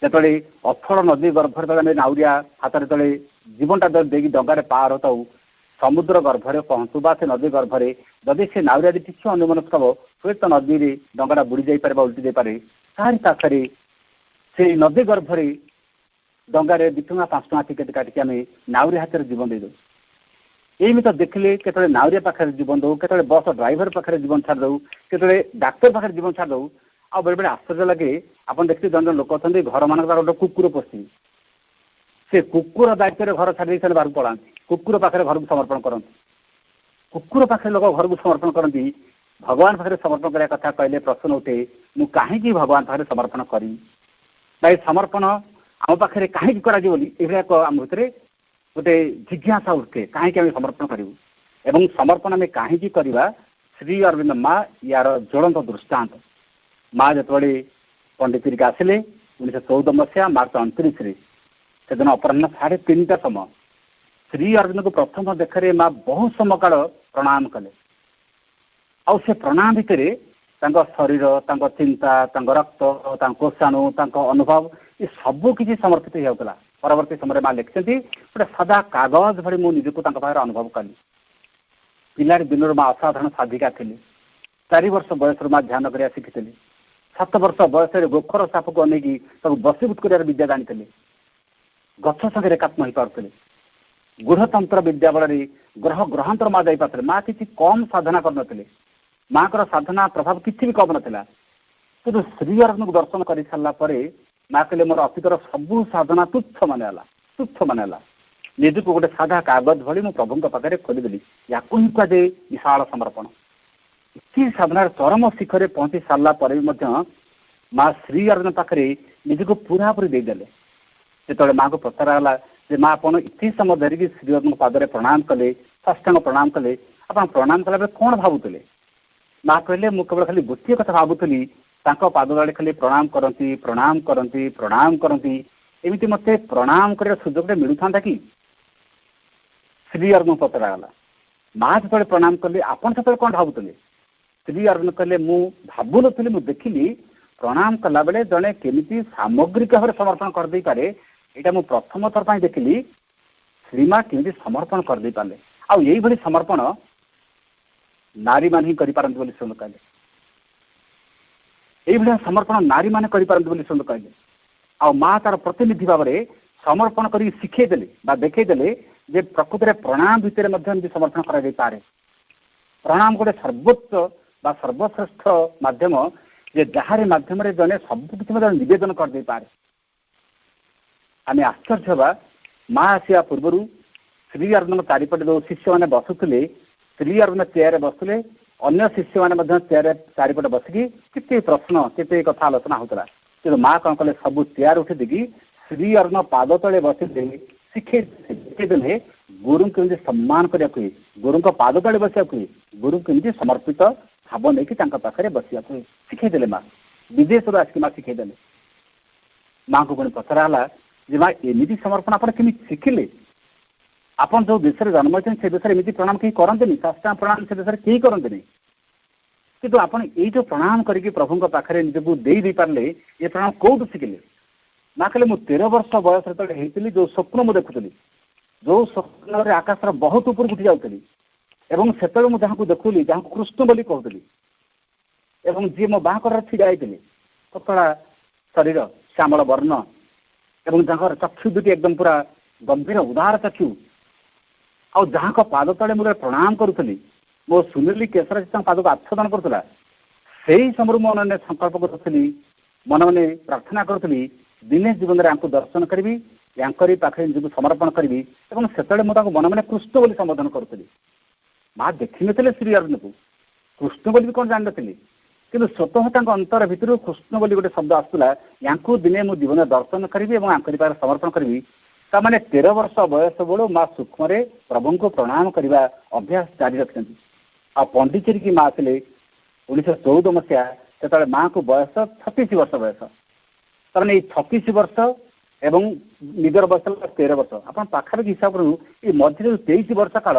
ଯେତେବେଳେ ଅଥଳ ନଦୀ ଗର୍ଭରେ ତଳେ ଆମେ ନାଉରିଆ ହାତରେ ତଳେ ଜୀବନଟା ଦେଇକି ଡଙ୍ଗାରେ ପାର ହଉଥାଉ ସମୁଦ୍ର ଗର୍ଭରେ ପହଞ୍ଚୁ ବା ସେ ନଦୀ ଗର୍ଭରେ ଯଦି ସେ ନାଉରିଆଟି କିଛି ଅନ୍ୟମନସ୍କ ହେବ ହୁଏତ ନଦୀରେ ଡଙ୍ଗାଟା ବୁଡ଼ି ଯାଇପାରେ ବା ଉଲ୍ଟି ଯାଇପାରେ ତାହାରି ପାଖରେ ସେଇ ନଦୀ ଗର୍ଭରେ ଡଙ୍ଗାରେ 2 ଟଙ୍କା 5 ଟଙ୍କା ଟିକେଟ କାଟିକି ଆମେ ନାଉରିଆ ହାତରେ ଜୀବନ ଦେଇଦେଉ। ଏମିତି ଦେଖିଲେ କେତେବେଳେ ନାଉରିଆ ପାଖରେ ଜୀବନ ଦେଉ କେତେବେଳେ ବସ୍ ଡ୍ରାଇଭର ପାଖରେ ଜୀବନ ଛାଡ଼ିଦେଉ କେତେବେଳେ ଡାକ୍ତର ପାଖରେ ଜୀବନ ଛାଡ଼ିଦେଉ। ଆଉ ବେଳେବେଳେ ଆଶ୍ଚର୍ଯ୍ୟ ଲାଗେ ଆପଣ ଦେଖିବେ ଜଣେ ଜଣେ ଲୋକ ଅଛନ୍ତି ଘରମାନଙ୍କର ଗୋଟେ କୁକୁର ପଶିବେ ସେ କୁକୁର ଦାୟିତ୍ୱରେ ଘର ଛାଡ଼ି ଦେଇ ସେମାନେ ବାହାରକୁ ପଳାନ୍ତି କୁକୁର ପାଖରେ ଘରକୁ ସମର୍ପଣ କରନ୍ତି। କୁକୁର ପାଖରେ ଲୋକ ଘରକୁ ସମର୍ପଣ କରନ୍ତି ଭଗବାନ ପାଖରେ ସମର୍ପଣ କରିବା କଥା କହିଲେ ପ୍ରଶ୍ନ ଉଠେ ମୁଁ କାହିଁକି ଭଗବାନ ପାଖରେ ସମର୍ପଣ କରିବି ବା ଏ ସମର୍ପଣ ଆମ ପାଖରେ କାହିଁକି କରାଯିବ ବୋଲି ଏଭଳିଆ ଏକ ଆମ ଭିତରେ ଗୋଟେ ଜିଜ୍ଞାସା ଉଠେ କାହିଁକି ଆମେ ସମର୍ପଣ କରିବୁ ଏବଂ ସମର୍ପଣ ଆମେ କାହିଁକି କରିବା ଶ୍ରୀ ଅରବିନ୍ଦ ମା ୟାର ଜ୍ୱଳନ୍ତ ଦୃଷ୍ଟାନ୍ତ। ମା ଯେତେବେଳେ ପଣ୍ଡିଚେରୀକି ଆସିଲେ 1914 ମସିହା ମାର୍ଚ୍ଚ 29ରେ ସେଦିନ ଅପରାହ୍ନ 3:30 ସମୟ ଶ୍ରୀ ଅରବିନ୍ଦଙ୍କୁ ପ୍ରଥମ ଦେଖାରେ ମା ବହୁ ସମୟ କାଳ ପ୍ରଣାମ କଲେ ଆଉ ସେ ପ୍ରଣାମ ଭିତରେ ତାଙ୍କ ଶରୀର ତାଙ୍କ ଚିନ୍ତା ତାଙ୍କ ରକ୍ତ ତାଙ୍କ କୋଷାଣୁ ତାଙ୍କ ଅନୁଭବ ଏ ସବୁ କିଛି ସମର୍ପିତ ହେଇଯାଉଥିଲା। ପରବର୍ତ୍ତୀ ସମୟରେ ମା ଲେଖିଛନ୍ତି ଗୋଟେ ସାଦା କାଗଜ ଭଳି ମୁଁ ନିଜକୁ ତାଙ୍କ ପାଖରେ ଅନୁଭବ କଲି। ପିଲାଟି ଦିନରୁ ମା ଅସାଧାରଣ ସାଧିକା ଥିଲେ। 4 ବର୍ଷ ବୟସରୁ ମା ଧ୍ୟାନ କରିବା ଶିଖିଥିଲେ। 7 ବର୍ଷ ବୟସରେ ଗୋଖର ସାପକୁ ଅନେଇକି ତାକୁ ବଶୀଭୂତ କରିବାର ବିଦ୍ୟା ଜାଣିଥିଲେ। ଗଛ ସାଙ୍ଗରେ ଏକାତ୍ମ ହେଇପାରୁଥିଲେ। ଗୃହତନ୍ତ୍ର ବିଦ୍ୟା ବଳରେ ଗ୍ରହ ଗ୍ରହାନ୍ତର ମା ଯାଇପାରୁଥିଲେ। ମା କିଛି କମ୍ ସାଧନା କରିନଥିଲେ। ମାଙ୍କର ସାଧନା ପ୍ରଭାବ କିଛି ବି କମ୍ ନଥିଲା। କିନ୍ତୁ ଶ୍ରୀ ଅରବିନ୍ଦଙ୍କୁ ଦର୍ଶନ କରିସାରିଲା ପରେ ମା କହିଲେ ମୋର ଅତୀତର ସବୁ ସାଧନା ତୁଚ୍ଛ ମାନେ ହେଲା ନିଜକୁ ଗୋଟେ ସାଧା କାଗଜ ଭଳି ମୁଁ ପ୍ରଭୁଙ୍କ ପାଖରେ ଖୋଲିଦେଲି। ୟାକୁ ହିଁ କୁହାଯାଏ ବିଶାଳ ସମର୍ପଣ। କିଛି ସାଧନାର ଚରମ ଶିଖରରେ ପହଞ୍ଚି ସାରିଲା ପରେ ବି ମଧ୍ୟ ମା ଶ୍ରୀ ଅରବିନ୍ଦ ପାଖରେ ନିଜକୁ ପୁରାପୁରି ଦେଇଦେଲେ। ଯେତେବେଳେ ମାଆଙ୍କୁ ପଚରାଗଲା ଯେ ମା ଆପଣ ଏତେ ସମୟ ଧରିକି ଶ୍ରୀ ଅରବିନ୍ଦଙ୍କ ପାଦରେ ପ୍ରଣାମ କଲେ ସାଷ୍ଟାଙ୍ଗ ପ୍ରଣାମ କଲେ ଆପଣ ପ୍ରଣାମ କଲାବେଳେ କ'ଣ ଭାବୁଥିଲେ? ମା କହିଲେ ମୁଁ କେବଳ ଖାଲି ଗୋଟିଏ କଥା ଭାବୁଥିଲି ତାଙ୍କ ପାଦ ତଳେ ଖାଲି ପ୍ରଣାମ କରନ୍ତି ପ୍ରଣାମ କରନ୍ତି ପ୍ରଣାମ କରନ୍ତି ଏମିତି ମୋତେ ପ୍ରଣାମ କରିବାର ସୁଯୋଗଟା ମିଳୁଥାନ୍ତା କି? ଶ୍ରୀ ଅରବିନ୍ଦ ପଚରାଗଲା। ମା ଯେତେବେଳେ ପ୍ରଣାମ କଲେ ଆପଣ ସେତେବେଳେ କ'ଣ ଭାବୁଥିଲେ? ଶ୍ରୀ ଅରବିନ୍ଦ କହିଲେ ମୁଁ ଭାବୁନଥିଲି ମୁଁ ଦେଖିଲି ପ୍ରଣାମ କଲାବେଳେ ଜଣେ କେମିତି ସାମଗ୍ରିକ ଭାବରେ ସମର୍ପଣ କରିଦେଇପାରେ ଏଇଟା ମୁଁ ପ୍ରଥମ ଥର ପାଇଁ ଦେଖିଲି। ଶ୍ରୀମା କେମିତି ସମର୍ପଣ କରିଦେଇପାରିଲେ ଆଉ ଏଇଭଳି ସମର୍ପଣ ନାରୀମାନେ ହିଁ କରିପାରନ୍ତି ବୋଲି ଶୁଣି କହିଲେ। ଏଇଭଳିଆ ସମର୍ପଣ ନାରୀମାନେ କରିପାରନ୍ତି ବୋଲି ଶୁଣି କହିଲେ। ଆଉ ମା ତାର ପ୍ରତିନିଧି ଭାବରେ ସମର୍ପଣ କରିକି ଶିଖେଇଦେଲେ ବା ଦେଖେଇଦେଲେ ଯେ ପ୍ରକୃତରେ ପ୍ରଣାମ ଭିତରେ ମଧ୍ୟ ଏମିତି ସମର୍ପଣ କରାଯାଇପାରେ। ପ୍ରଣାମ ଗୋଟେ ସର୍ବୋଚ୍ଚ ବା ସର୍ବଶ୍ରେଷ୍ଠ ମାଧ୍ୟମ ଯେ ଯାହାରି ମାଧ୍ୟମରେ ଜଣେ ସବୁକିଛି ମଧ୍ୟ ନିବେଦନ କରିଦେଇପାରେ। ଆମେ ଆଶ୍ଚର୍ଯ୍ୟ ହେବା ମା ଆସିବା ପୂର୍ବରୁ ଶ୍ରୀ ଅରବିନ୍ଦଙ୍କ ଚାରିପଟେ ଯେଉଁ ଶିଷ୍ୟମାନେ ବସୁଥିଲେ ଶ୍ରୀ ଅରବିନ୍ଦ ଚେୟାରରେ ବସୁଥିଲେ ଅନ୍ୟ ଶିଷ୍ୟମାନେ ମଧ୍ୟ ଚେୟାରରେ ଚାରିପଟେ ବସିକି କେତେ ପ୍ରଶ୍ନ କେତେ କଥା ଆଲୋଚନା ହେଉଥିଲା। କିନ୍ତୁ ମା କ'ଣ କଲେ ସବୁ ଚେୟାର ଉଠି ଦେଇକି ଶ୍ରୀ ଅରବିନ୍ଦ ପାଦ ତଳେ ବସିଦେଲେ ଶିଖେଇଦେଲେ ଗୁରୁଙ୍କୁ କେମିତି ସମ୍ମାନ କରିବାକୁ ହୁଏ ଗୁରୁଙ୍କ ପାଦ ତଳେ ବସିବାକୁ ହୁଏ ଗୁରୁଙ୍କୁ କେମିତି ସମର୍ପିତ ଭାବ ନେଇକି ତାଙ୍କ ପାଖରେ ବସିବାକୁ ହୁଏ ଶିଖେଇଦେଲେ ମା। ବିଦେଶରୁ ଆସିକି ମା ଶିଖେଇଦେଲେ। ମାଙ୍କୁ ପୁଣି ପଚରା ହେଲା ଯେ ମା ଏମିତି ସମର୍ପଣ ଆପଣ କେମିତି ଶିଖିଲେ? ଆପଣ ଯେଉଁ ଦେଶରେ ଜନ୍ମ ହେଇଛନ୍ତି ସେ ଦେଶରେ ଏମିତି ପ୍ରଣାମ କେହି କରନ୍ତିନି ସାଷ୍ଟାଙ୍ଗ ପ୍ରଣାମ ସେ ଦେଶରେ କେହି କରନ୍ତିନି। କିନ୍ତୁ ଆପଣ ଏଇ ଯେଉଁ ପ୍ରଣାମ କରିକି ପ୍ରଭୁଙ୍କ ପାଖରେ ନିଜକୁ ଦେଇପାରିଲେ ଏ ପ୍ରଣାମ କେଉଁଠୁ ଶିଖିଲେ? ମା କହିଲେ ମୁଁ 13 ବର୍ଷ ବୟସ ଯେତେବେଳେ ହେଇଥିଲି ଯେଉଁ ସ୍ୱପ୍ନ ମୁଁ ଦେଖୁଥିଲି ଯେଉଁ ସ୍ୱପ୍ନରେ ଆକାଶର ବହୁତ ଉପରକୁ ଉଠି ଯାଉଥିଲି ଏବଂ ସେତେବେଳେ ମୁଁ ଯାହାକୁ ଦେଖୁଥିଲି ଯାହାକୁ କୃଷ୍ଣ ବୋଲି କହୁଥିଲି ଏବଂ ଯିଏ ମୋ ବାଁ କଡ଼ରେ ଛିଡ଼ା ହେଇଥିଲେ ପତଳା ଶରୀର ଶ୍ୟାମଳ ବର୍ଣ୍ଣ ଏବଂ ଯାହାର ଚକ୍ଷୁ ଦୁଟି ଏକଦମ ପୁରା ଗମ୍ଭୀର ଉଦାର ଚକ୍ଷୁ ଆଉ ଯାହାଙ୍କ ପାଦ ତଳେ ମୁଁ ପ୍ରଣାମ କରୁଥିଲି ମୋ ସୁନେଲି କେଶର ତାଙ୍କ ପାଦକୁ ଆଚ୍ଛାଦନ କରୁଥିଲା ସେହି ସମୟରୁ ମୁଁ ମନେ ସଂକଳ୍ପ କରୁଥିଲି ମନେ ମନେ ପ୍ରାର୍ଥନା କରୁଥିଲି ଦିନେ ଜୀବନରେ ୟାଙ୍କୁ ଦର୍ଶନ କରିବି ୟାଙ୍କରି ପାଖରେ ନିଜକୁ ସମର୍ପଣ କରିବି ଏବଂ ସେତେବେଳେ ମୁଁ ତାଙ୍କୁ ମନେ ମନେ କୃଷ୍ଣ ବୋଲି ସମ୍ବୋଧନ କରୁଥିଲି। ମା ଦେଖିନଥିଲେ ଶ୍ରୀ ଅରବିନ୍ଦଙ୍କୁ କୃଷ୍ଣ ବୋଲି ବି କ'ଣ ଜାଣିନଥିଲି କିନ୍ତୁ ସ୍ୱତଃ ତାଙ୍କ ଅନ୍ତର ଭିତରୁ କୃଷ୍ଣ ବୋଲି ଗୋଟେ ଶବ୍ଦ ଆସୁଥିଲା ୟାଙ୍କୁ ଦିନେ ମୁଁ ଜୀବନରେ ଦର୍ଶନ କରିବି ଏବଂ ୟାଙ୍କରି ପାଖରେ ସମର୍ପଣ କରିବି। ତାମାନେ 13 ବର୍ଷ ବୟସ ବେଳୁ ମା ସୂକ୍ଷ୍ମରେ ପ୍ରଭୁଙ୍କୁ ପ୍ରଣାମ କରିବା ଅଭ୍ୟାସ ଜାରି ରଖିଛନ୍ତି। ଆଉ ପଣ୍ଡିଚେରୀକି ମା ଆସିଲେ 1914 ମସିହା ସେତେବେଳେ ମାଆଙ୍କୁ ବୟସ 36 ବର୍ଷ ବୟସ। ତାମାନେ ଏଇ 36 ବର୍ଷ ଏବଂ ନିଜର ବୟସ 13 ବର୍ଷ ଆପଣ ପାଖାପାଖି ହିସାବ କରୁ ଏଇ ମଝିରେ 23 ବର୍ଷ କାଳ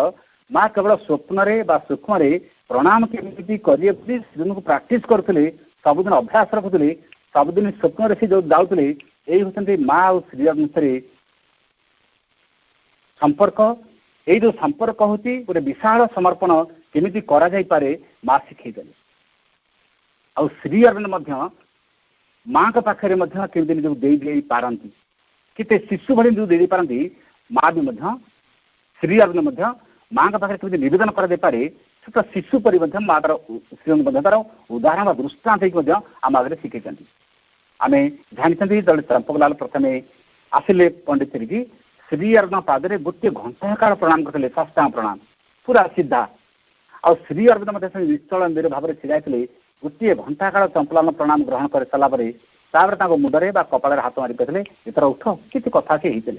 ମା କେବଳ ସ୍ୱପ୍ନରେ ବା ସୂକ୍ଷ୍ମରେ ପ୍ରଣାମ କେମିତି କରିବେ ବୋଲି ସେଦିନକୁ ପ୍ରାକ୍ଟିସ୍ କରୁଥିଲେ ସବୁଦିନ ଅଭ୍ୟାସ ରଖୁଥିଲେ सबुदिन स्वप्न से जो जाऊले यही होती माँ और श्री अनुसार संपर्क। ये जो संपर्क हूँ गोटे विशाल समर्पण केमी करे माँ शिखेदेले। आ श्री अरविंद माँ का पाखे केमी जो दे पारती कितने शिशु भाई जो दे पारती माँ भी श्री अरविंद माँ का पाखे केमी निवेदन करे तो शिशु पर माँ तार श्री तार उदाहरण दृष्टांत आम आगे शिखे। आम जानते जो चंपकलाल प्रथम आसिले पंडित की श्री अरविंद पादे गोटे घंटा काल प्रणाम करते साष्टांग प्रणाम पूरा सीधा। आ श्री अरविंद निश्चल मेरे भाव में छिड़ा गोटे घंटा काल चंपलाल प्रणाम ग्रहण कर सारापर मुंडे कपाल हाथ मारी कहते इतर उठ किसी कथा सी होते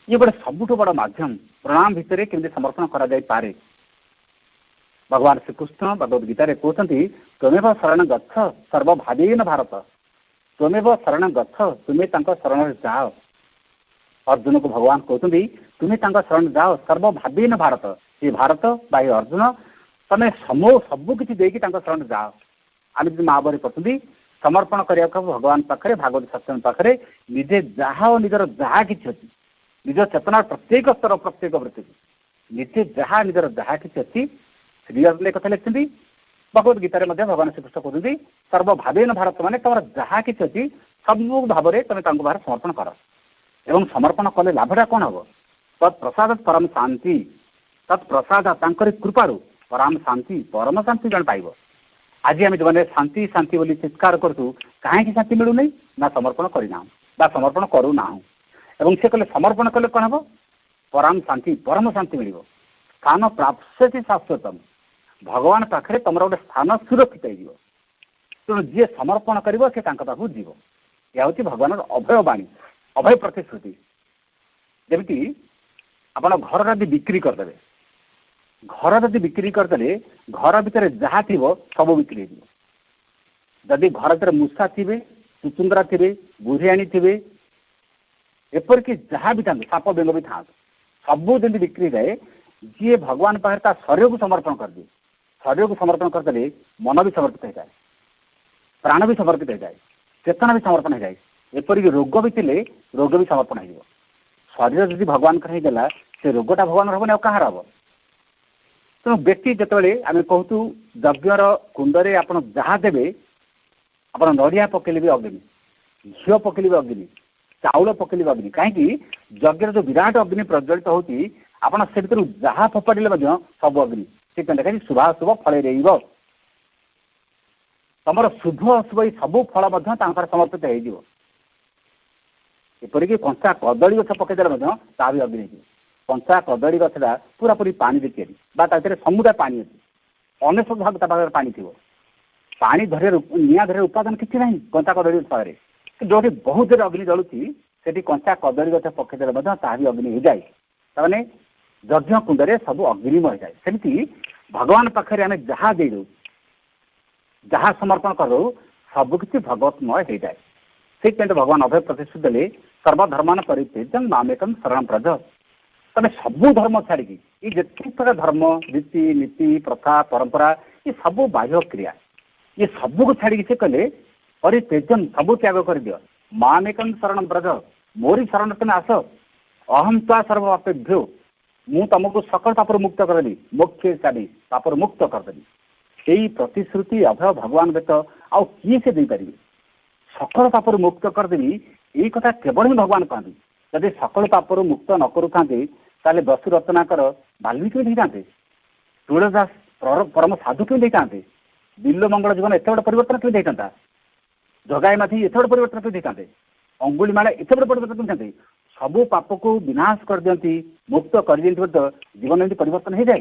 ये गोटे सबुठ बड़ मध्यम प्रणाम भितर केमी समर्पण कर। भगवान श्रीकृष्ण भगवद गीतार कहते त्वमेव शरण गच्छ सर्वभावेन भारत त्वमेव शरण गच्छ तुम्हें शरण जाओ। अर्जुन को भगवान कहते तुम्हें शरण जाओ सर्वभावेन भारत ये भारत भाई अर्जुन तुम्हें सबू किसी देकी शरण जाओ। आम जी माँ बड़ी पढ़ती समर्पण करने भगवान पाखे भागवत सत्संग पाखे निजे जहाँ निजर जहाँ कि निज चेतना प्रत्येक स्तर प्रत्येक वृत्ति निजे जहाँ निजर जहाँ कि श्री अरविंद कथा लिखते भगवद गीतार भगवान श्रीकृष्ण कहते सर्वभावेन भारत मान तुम जहाँ कि सब भाव में तुम बाहर समर्पण कर एवं समर्पण कले लाभटा कौन हम तत्प्रसाद परम शांति तत्प्रसाद कृपारू परम शांति परम शांति जन पाइब। आज आम जो शांति शांति बोली चित्कार करूँ कहीं शांति मिलूना ना समर्पण करना समर्पण करूना एवं से कले समर्पण कले कौन हम परम शांति मिल स्थान प्राप्त शाश्वतम भगवान पाखे तुम गोटे स्थान सुरक्षित हो तेणु जी समर्पण कर पाखु जीव यह हूँ भगवान अभय बाणी अभय प्रतिश्रुति। जमी आप घर जब बिक्री करदे घर जब बिक्री करदे घर भितर जहाँ थी सब बिक्री जदि घर भर मूषा थे चुचुंदरा थे बुढ़ियाणी थे एपरिक जहाँ भी था साप बेंग भी था सबू जमी बिक्री जाए जी भगवान पाखे शरीर को समर्पण कर दिए शरीर को समर्पण करदे मन भी समर्पित हो जाए प्राण भी समर्पित हो जाए चेतना भी समर्पण हो जाए एपरिक रोग भी थे रोग भी समर्पण हो शरीर जब भगवान होगा से रोगटा भगवान हम कहार हम तेणु व्यक्ति जिते आम कहतु यज्ञर कुंडे आप जहाँ देवे आप नड़िया पकड़े भी अग्नि घीओ पकड़े भी अग्नि चाउल पकड़े भी अग्नि कहीं यज्ञ जो विराट अग्नि प्रज्वलित होती आपड़ से भर जहाँ फोपाड़े सब अग्नि से देखा शुभाशुभ फल रेब तुम शुभ अशुभ सब फल समर्पित हो एपरिक कंचा कदली गछ पकईदेले ता भी अग्नि कंचा कदली गछटा पूरा पूरी पानी देखिए समुदाय पानी अच्छी अनेक भाग पाखे पानी थी पानी धर निआ धर उत्पादन किसी ना कंचा कदली गछ पाखे जो बहुत देर अग्नि जलुची से कंचा कदली गछ पकईदेले ता भी अग्नि हो जाए ताने यज्ञ कुंडे सब अग्निमय जाए सेमती भगवान पाखे आम जहाँ दे दू जहाँ समर्पण करो सबकि भगवतमय हो जाए से भगवान अभय प्रतिश्रुति देले सर्वधर्मान परित्यज्य मामेकम शरण ब्रज तमें सबू धर्म छाड़ी ये जिते प्रकार धर्म रीति नीति प्रथा परंपरा ये सब बाह्य क्रिया ये सबू को छाड़ी से कहले परित्यजन सबू त्याग कर दियो मामेकम शरण ब्रज मोरी शरण तुम आस अहम ता सर्वपापेभ्यो मु तुमको सकल पापर मुक्त करदेवी मोक्ष छाड़ी पापर मुक्त करदेवी यही प्रतिश्रुति अभय भगवान व्यत आउ किए से देपारे सकल पापर मुक्त करदेवी यही कथा केवल ही भगवान कहते जदि सकल पापर मुक्त न करूँ दस्यु रत्नाकर बाल्मीकि नहीं था तुलसीदास परम साधु क्यों नहीं था बिल्लो मंगल जीवन एत बड़े परिवर्तन क्यों नहीं था जगाई माथी एत बड़े परिवर्तन क्यों नहीं था अंगुली माला एत बड़े परिवर्तन क्यों था सबू पाप को विनाश कर दिखती मुक्त कर जीवन एमती परिवर्तन हो जाए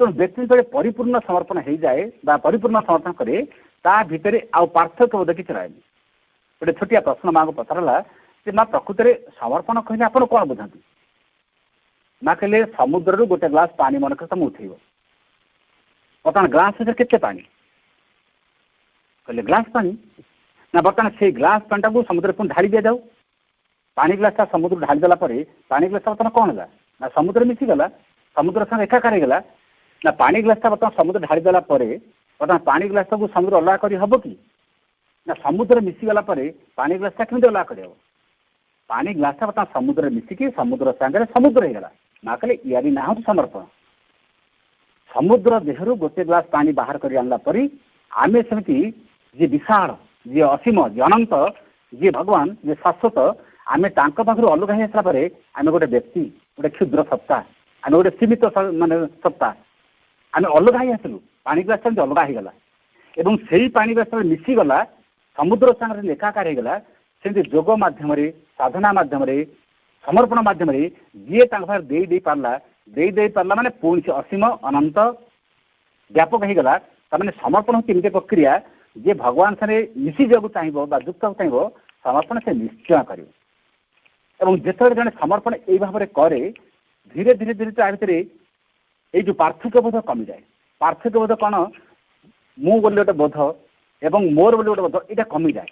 तो व्यक्ति जो परिपूर्ण समर्पण हो जाए परिपूर्ण समर्पण करे ता भितर आउ पार्थक्य बोध किसी रहे गोटे छोटिया प्रश्न माँ को पचारा कि माँ प्रकृत में समर्पण कहले आप कौन बुझाती माँ कहले समुद्र गोटे ग्लास पानी मन कर तुम उठेब बर्तमान ग्लास भर के पानी कहले ग्लास पानी ना बर्तमान से ग्लास पानी को समुद्र पुणी ढाड़ी दि जाऊ पानी ग्लासा समुद्र ढाड़ी देला पानी ग्लास बर्तमान कौन है ना समुद्र मिशीगला समुद्र संगे एकाकार होगा ना पानी ग्लासा बर्तमान समुद्र ढाड़ी देला बर्तमान पानी ग्लास को समुद्र अलग कर हम कि ନା ସମୁଦ୍ର ମିଶିଗଲା ପରେ ପାଣି ଗ୍ଲାସଟା କେମିତି ଅଲଗା କରିହେବ? ପାଣି ଗ୍ଲାସଟା ବର୍ତ୍ତମାନ ସମୁଦ୍ରରେ ମିଶିକି ସମୁଦ୍ର ସାଙ୍ଗରେ ସମୁଦ୍ର ହେଇଗଲା। ମା କହିଲେ ଇଆରି ନାଁ ହେଉଛି ସମର୍ପଣ। ସମୁଦ୍ର ଦେହରୁ ଗୋଟେ ଗ୍ଲାସ ପାଣି ବାହାର କରି ଆଣିଲା ପରେ ଆମେ ସେମିତି ଯିଏ ବିଶାଳ, ଯିଏ ଅସୀମ, ଯିଏ ଅନନ୍ତ, ଯିଏ ଭଗବାନ, ଯିଏ ଶାଶ୍ୱତ, ଆମେ ତାଙ୍କ ପାଖରୁ ଅଲଗା ହେଇ ଆସିଲା ପରେ ଆମେ ଗୋଟେ ବ୍ୟକ୍ତି, ଗୋଟେ କ୍ଷୁଦ୍ର ସତ୍ତା, ଆମେ ଗୋଟେ ସୀମିତ ମାନେ ସତ୍ତା, ଆମେ ଅଲଗା ହେଇ ଆସିଲୁ। ପାଣି ଗ୍ଲାସ ସେମିତି ଅଲଗା ହେଇଗଲା ଏବଂ ସେଇ ପାଣି ଗ୍ଲାସ ମିଶିଗଲା ସମୁଦ୍ର ସାଙ୍ଗରେ ଏକାକାର ହେଇଗଲା। ସେମିତି ଯୋଗ ମାଧ୍ୟମରେ, ସାଧନା ମାଧ୍ୟମରେ, ସମର୍ପଣ ମାଧ୍ୟମରେ ଯିଏ ତାଙ୍କ ପାଖରେ ଦେଇ ପାରିଲା ମାନେ ପୁଣି ସେ ଅସୀମ ଅନନ୍ତ ବ୍ୟାପକ ହେଇଗଲା। ତାମାନେ ସମର୍ପଣ ହେଉଛି ଏମିତି ପ୍ରକ୍ରିୟା ଯିଏ ଭଗବାନ ସାଙ୍ଗରେ ମିଶି ଯିବାକୁ ଚାହିଁବ ବା ଯୁକ୍ତ ହେବାକୁ ଚାହିଁବ ସମର୍ପଣ ସେ ନିଶ୍ଚୟ କରିବ। ଏବଂ ଯେତେବେଳେ ଜଣେ ସମର୍ପଣ ଏଇ ଭାବରେ କରେ ଧୀରେ ଧୀରେ ଧୀରେ ତା ଭିତରେ ଏଇ ଯେଉଁ ପାର୍ଥକ୍ୟ ବୋଧ କମିଯାଏ। ପାର୍ଥକ୍ୟ ବୋଧ କ'ଣ? ମୁଁ ବୋଲି ଗୋଟେ ବୋଧ ଏବଂ ମୋର ବୋଲି ଗୋଟେ ବୋଧ ଏଇଟା କମିଯାଏ।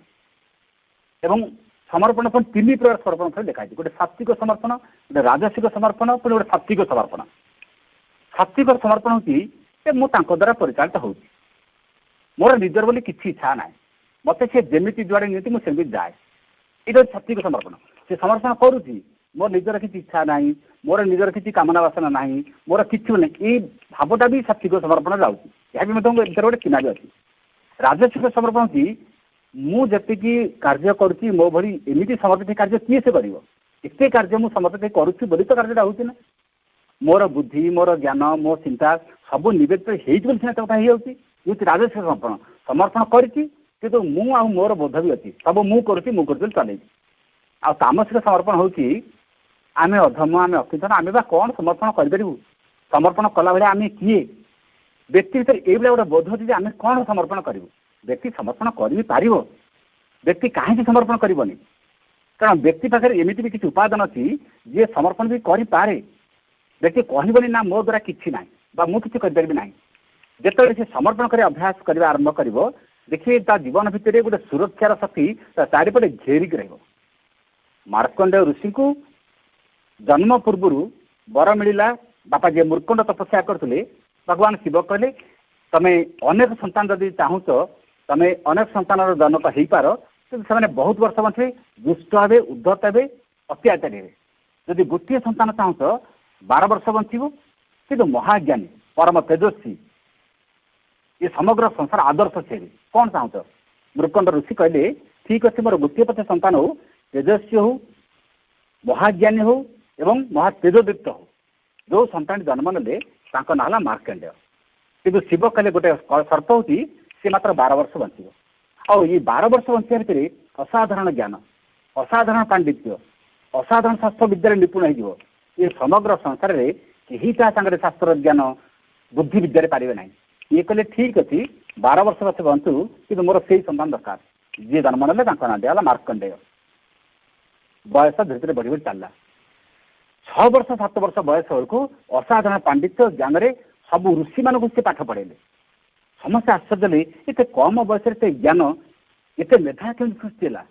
ଏବଂ ସମର୍ପଣ ପୁଣି ତିନି ପ୍ରକାର ସମର୍ପଣ ଥରେ ଲେଖାଯାଇଛି। ଗୋଟେ ସାତ୍ବିକ ସମର୍ପଣ, ଗୋଟେ ରାଜସିକ ସମର୍ପଣ, ପୁଣି ଗୋଟେ ସାତ୍ବିକ ସମର୍ପଣ। ସାତ୍ବିକ ସମର୍ପଣ ହେଉଛି ଯେ ମୁଁ ତାଙ୍କ ଦ୍ୱାରା ପରିଚାଳିତ ହେଉଛି, ମୋର ନିଜର ବୋଲି କିଛି ଇଚ୍ଛା ନାହିଁ, ମୋତେ ସେ ଯେମିତି ଯୁଆଡ଼େ ନିଅନ୍ତି ମୁଁ ସେମିତି ଯାଏ। ଏଇଟା ହେଉଛି ସାତ୍ବିକ ସମର୍ପଣ। ସେ ସମର୍ପଣ କରୁଛି, ମୋର ନିଜର କିଛି ଇଚ୍ଛା ନାହିଁ, ମୋର ନିଜର କିଛି କାମନା ବାସନା ନାହିଁ, ମୋର କିଛି ନାହିଁ, ଏଇ ଭାବଟା ବି ସାତ୍ବିକ ସମର୍ପଣ ଯାଉଛି। ଏହା ବି ମଧ୍ୟ ଭିତରେ ଗୋଟେ ଚିହ୍ନା ବି ଅଛି। ରାଜସିକ ସମର୍ପଣ ହେଉଛି ମୁଁ ଯେତିକି କାର୍ଯ୍ୟ କରୁଛି ମୋ ଭଳି ଏମିତି ସମର୍ପିତ କାର୍ଯ୍ୟ କିଏ ସେ କରିବ? ଏତେ କାର୍ଯ୍ୟ ମୁଁ ସମର୍ପିତ କରୁଛି ବୋଲି ତ କାର୍ଯ୍ୟଟା ହେଉଛି ନା। ମୋର ବୁଦ୍ଧି, ମୋର ଜ୍ଞାନ, ମୋ ଚିନ୍ତା ସବୁ ନିବେଦିତ ହେଇଛି ବୋଲି ସିନା କଥା ହେଇଯାଉଛି। ଯେହେତୁ ରାଜସିକ ସମର୍ପଣ, ସମର୍ପଣ କରିଛି କିନ୍ତୁ ମୁଁ ଆଉ ମୋର ବୋଧ ବି ଅଛି, ସବୁ ମୁଁ କରୁଛି ବୋଲି ଚାଲେଇଛି। ଆଉ ତାମସିକ ସମର୍ପଣ ହେଉଛି ଆମେ ଅଧମ, ଆମେ ଅକୃତଜ୍ଞ, ଆମେ ବା କ'ଣ ସମର୍ପଣ କରିପାରିବୁ? ସମର୍ପଣ କଲାବେଳେ ଆମେ କିଏ? ବ୍ୟକ୍ତି ଭିତରେ ଏଇଭଳିଆ ଗୋଟେ ବୋଧ ଅଛି ଯେ ଆମେ କ'ଣ ସମର୍ପଣ କରିବୁ? ବ୍ୟକ୍ତି ସମର୍ପଣ କରି ପାରିବ, ବ୍ୟକ୍ତି କାହିଁକି ସମର୍ପଣ କରିବନି? କାରଣ ବ୍ୟକ୍ତି ପାଖରେ ଏମିତି ବି କିଛି ଉପାଦାନ ଅଛି ଯିଏ ସମର୍ପଣ ବି କରିପାରେ। ବ୍ୟକ୍ତି କହିବନି ନା ମୋ ଦ୍ୱାରା କିଛି ନାହିଁ ବା ମୁଁ କିଛି କରିପାରିବି ନାହିଁ। ଯେତେବେଳେ ସେ ସମର୍ପଣ କରି ଅଭ୍ୟାସ କରିବା ଆରମ୍ଭ କରିବ ଦେଖିବେ ତା ଜୀବନ ଭିତରେ ଗୋଟେ ସୁରକ୍ଷାର ଶକ୍ତି ତା ଚାରିପଟେ ଘେରିକି ରହିବ। ମାର୍କଣ୍ଡେୟ ଋଷିଙ୍କୁ ଜନ୍ମ ପୂର୍ବରୁ ବର ମିଳିଲା। ବାପା ଯିଏ ମୂର୍ଖଣ୍ଡ ତପସ୍ୟା କରୁଥିଲେ, ଭଗବାନ ଶିବ କହିଲେ ତମେ ଅନେକ ସନ୍ତାନ ଯଦି ଚାହୁଁଛ ତମେ ଅନେକ ସନ୍ତାନର ଜନକ ହେଇପାର, କିନ୍ତୁ ସେମାନେ ବହୁତ ବର୍ଷ ବଞ୍ଚିବେ, ଦୁଷ୍ଟ ହେବେ, ଉଦ୍ଧତ ହେବେ, ଅତ୍ୟାଚାରୀ ହେବେ। ଯଦି ଗୋଟିଏ ସନ୍ତାନ ଚାହୁଁଛ 12 ବର୍ଷ ବଞ୍ଚିବ, କିନ୍ତୁ ମହାଜ୍ଞାନୀ, ପରମ ତେଜସ୍ୱୀ, ଏ ସମଗ୍ର ସଂସାର ଆଦର୍ଶ ହେବେ। କ'ଣ ଚାହୁଁଛ? ମୃକଣ୍ଡ ଋଷି କହିଲେ ଠିକ୍ ଅଛି, ମୋର ଗୋଟିଏ ପଛେ ସନ୍ତାନ ହଉ, ତେଜସ୍ୱୀ ହଉ, ମହାଜ୍ଞାନୀ ହଉ ଏବଂ ମହାତେଜଦୀପ୍ତ ହଉ। ଯେଉଁ ସନ୍ତାନ ଜନ୍ମ ନେଲେ ତାଙ୍କ ନାଁ ହେଲା ମାର୍କଣ୍ଡେୟ। କିନ୍ତୁ ଶିବ କହିଲେ ଗୋଟେ ସର୍ତ୍ତ ହେଉଛି ସେ ମାତ୍ର 12 ବର୍ଷ ବଞ୍ଚିବ। ଆଉ ଏଇ 12 ବର୍ଷ ବଞ୍ଚିବା ଭିତରେ ଅସାଧାରଣ ଜ୍ଞାନ, ଅସାଧାରଣ ପାଣ୍ଡିତ୍ୟ, ଅସାଧାରଣ ଶାସ୍ତ୍ର ବିଦ୍ୟାରେ ନିପୁଣ ହେଇଯିବ। ଏ ସମଗ୍ର ସଂସାରରେ କେହି ତା ସାଙ୍ଗରେ ଶାସ୍ତ୍ର ଜ୍ଞାନ ବୁଦ୍ଧି ବିଦ୍ୟାରେ ପାରିବେ ନାହିଁ। ଇଏ କହିଲେ ଠିକ୍ ଅଛି 12 ବର୍ଷ ପଛେ ବଞ୍ଚୁ, କିନ୍ତୁ ମୋର ସେଇ ସନ୍ତାନ ଦରକାର। ଯିଏ ଜନ୍ମ ନେଲେ ତାଙ୍କ ନାଁ ଦିଆଗଲା ମାର୍କଣ୍ଡେୟ। ବୟସ ଧୀରେ ଧୀରେ ବଢ଼ି ବଢ଼ି ଚାଲିଲା। 6 ବର୍ଷ 7 ବର୍ଷ ବୟସ ବେଳକୁ ଅସାଧାରଣ ପାଣ୍ଡିତ୍ୟ ଜ୍ଞାନରେ ସବୁ ଋଷିମାନଙ୍କୁ ସେ ପାଠ ପଢ଼େଇଲେ। ସମସ୍ତେ ଆଶ୍ଚର୍ଯ୍ୟ ହେଲେ ଏତେ କମ ବୟସରେ ଏତେ ଜ୍ଞାନ, ଏତେ ମେଧା କେମିତି ସୃଷ୍ଟି ହେଲା?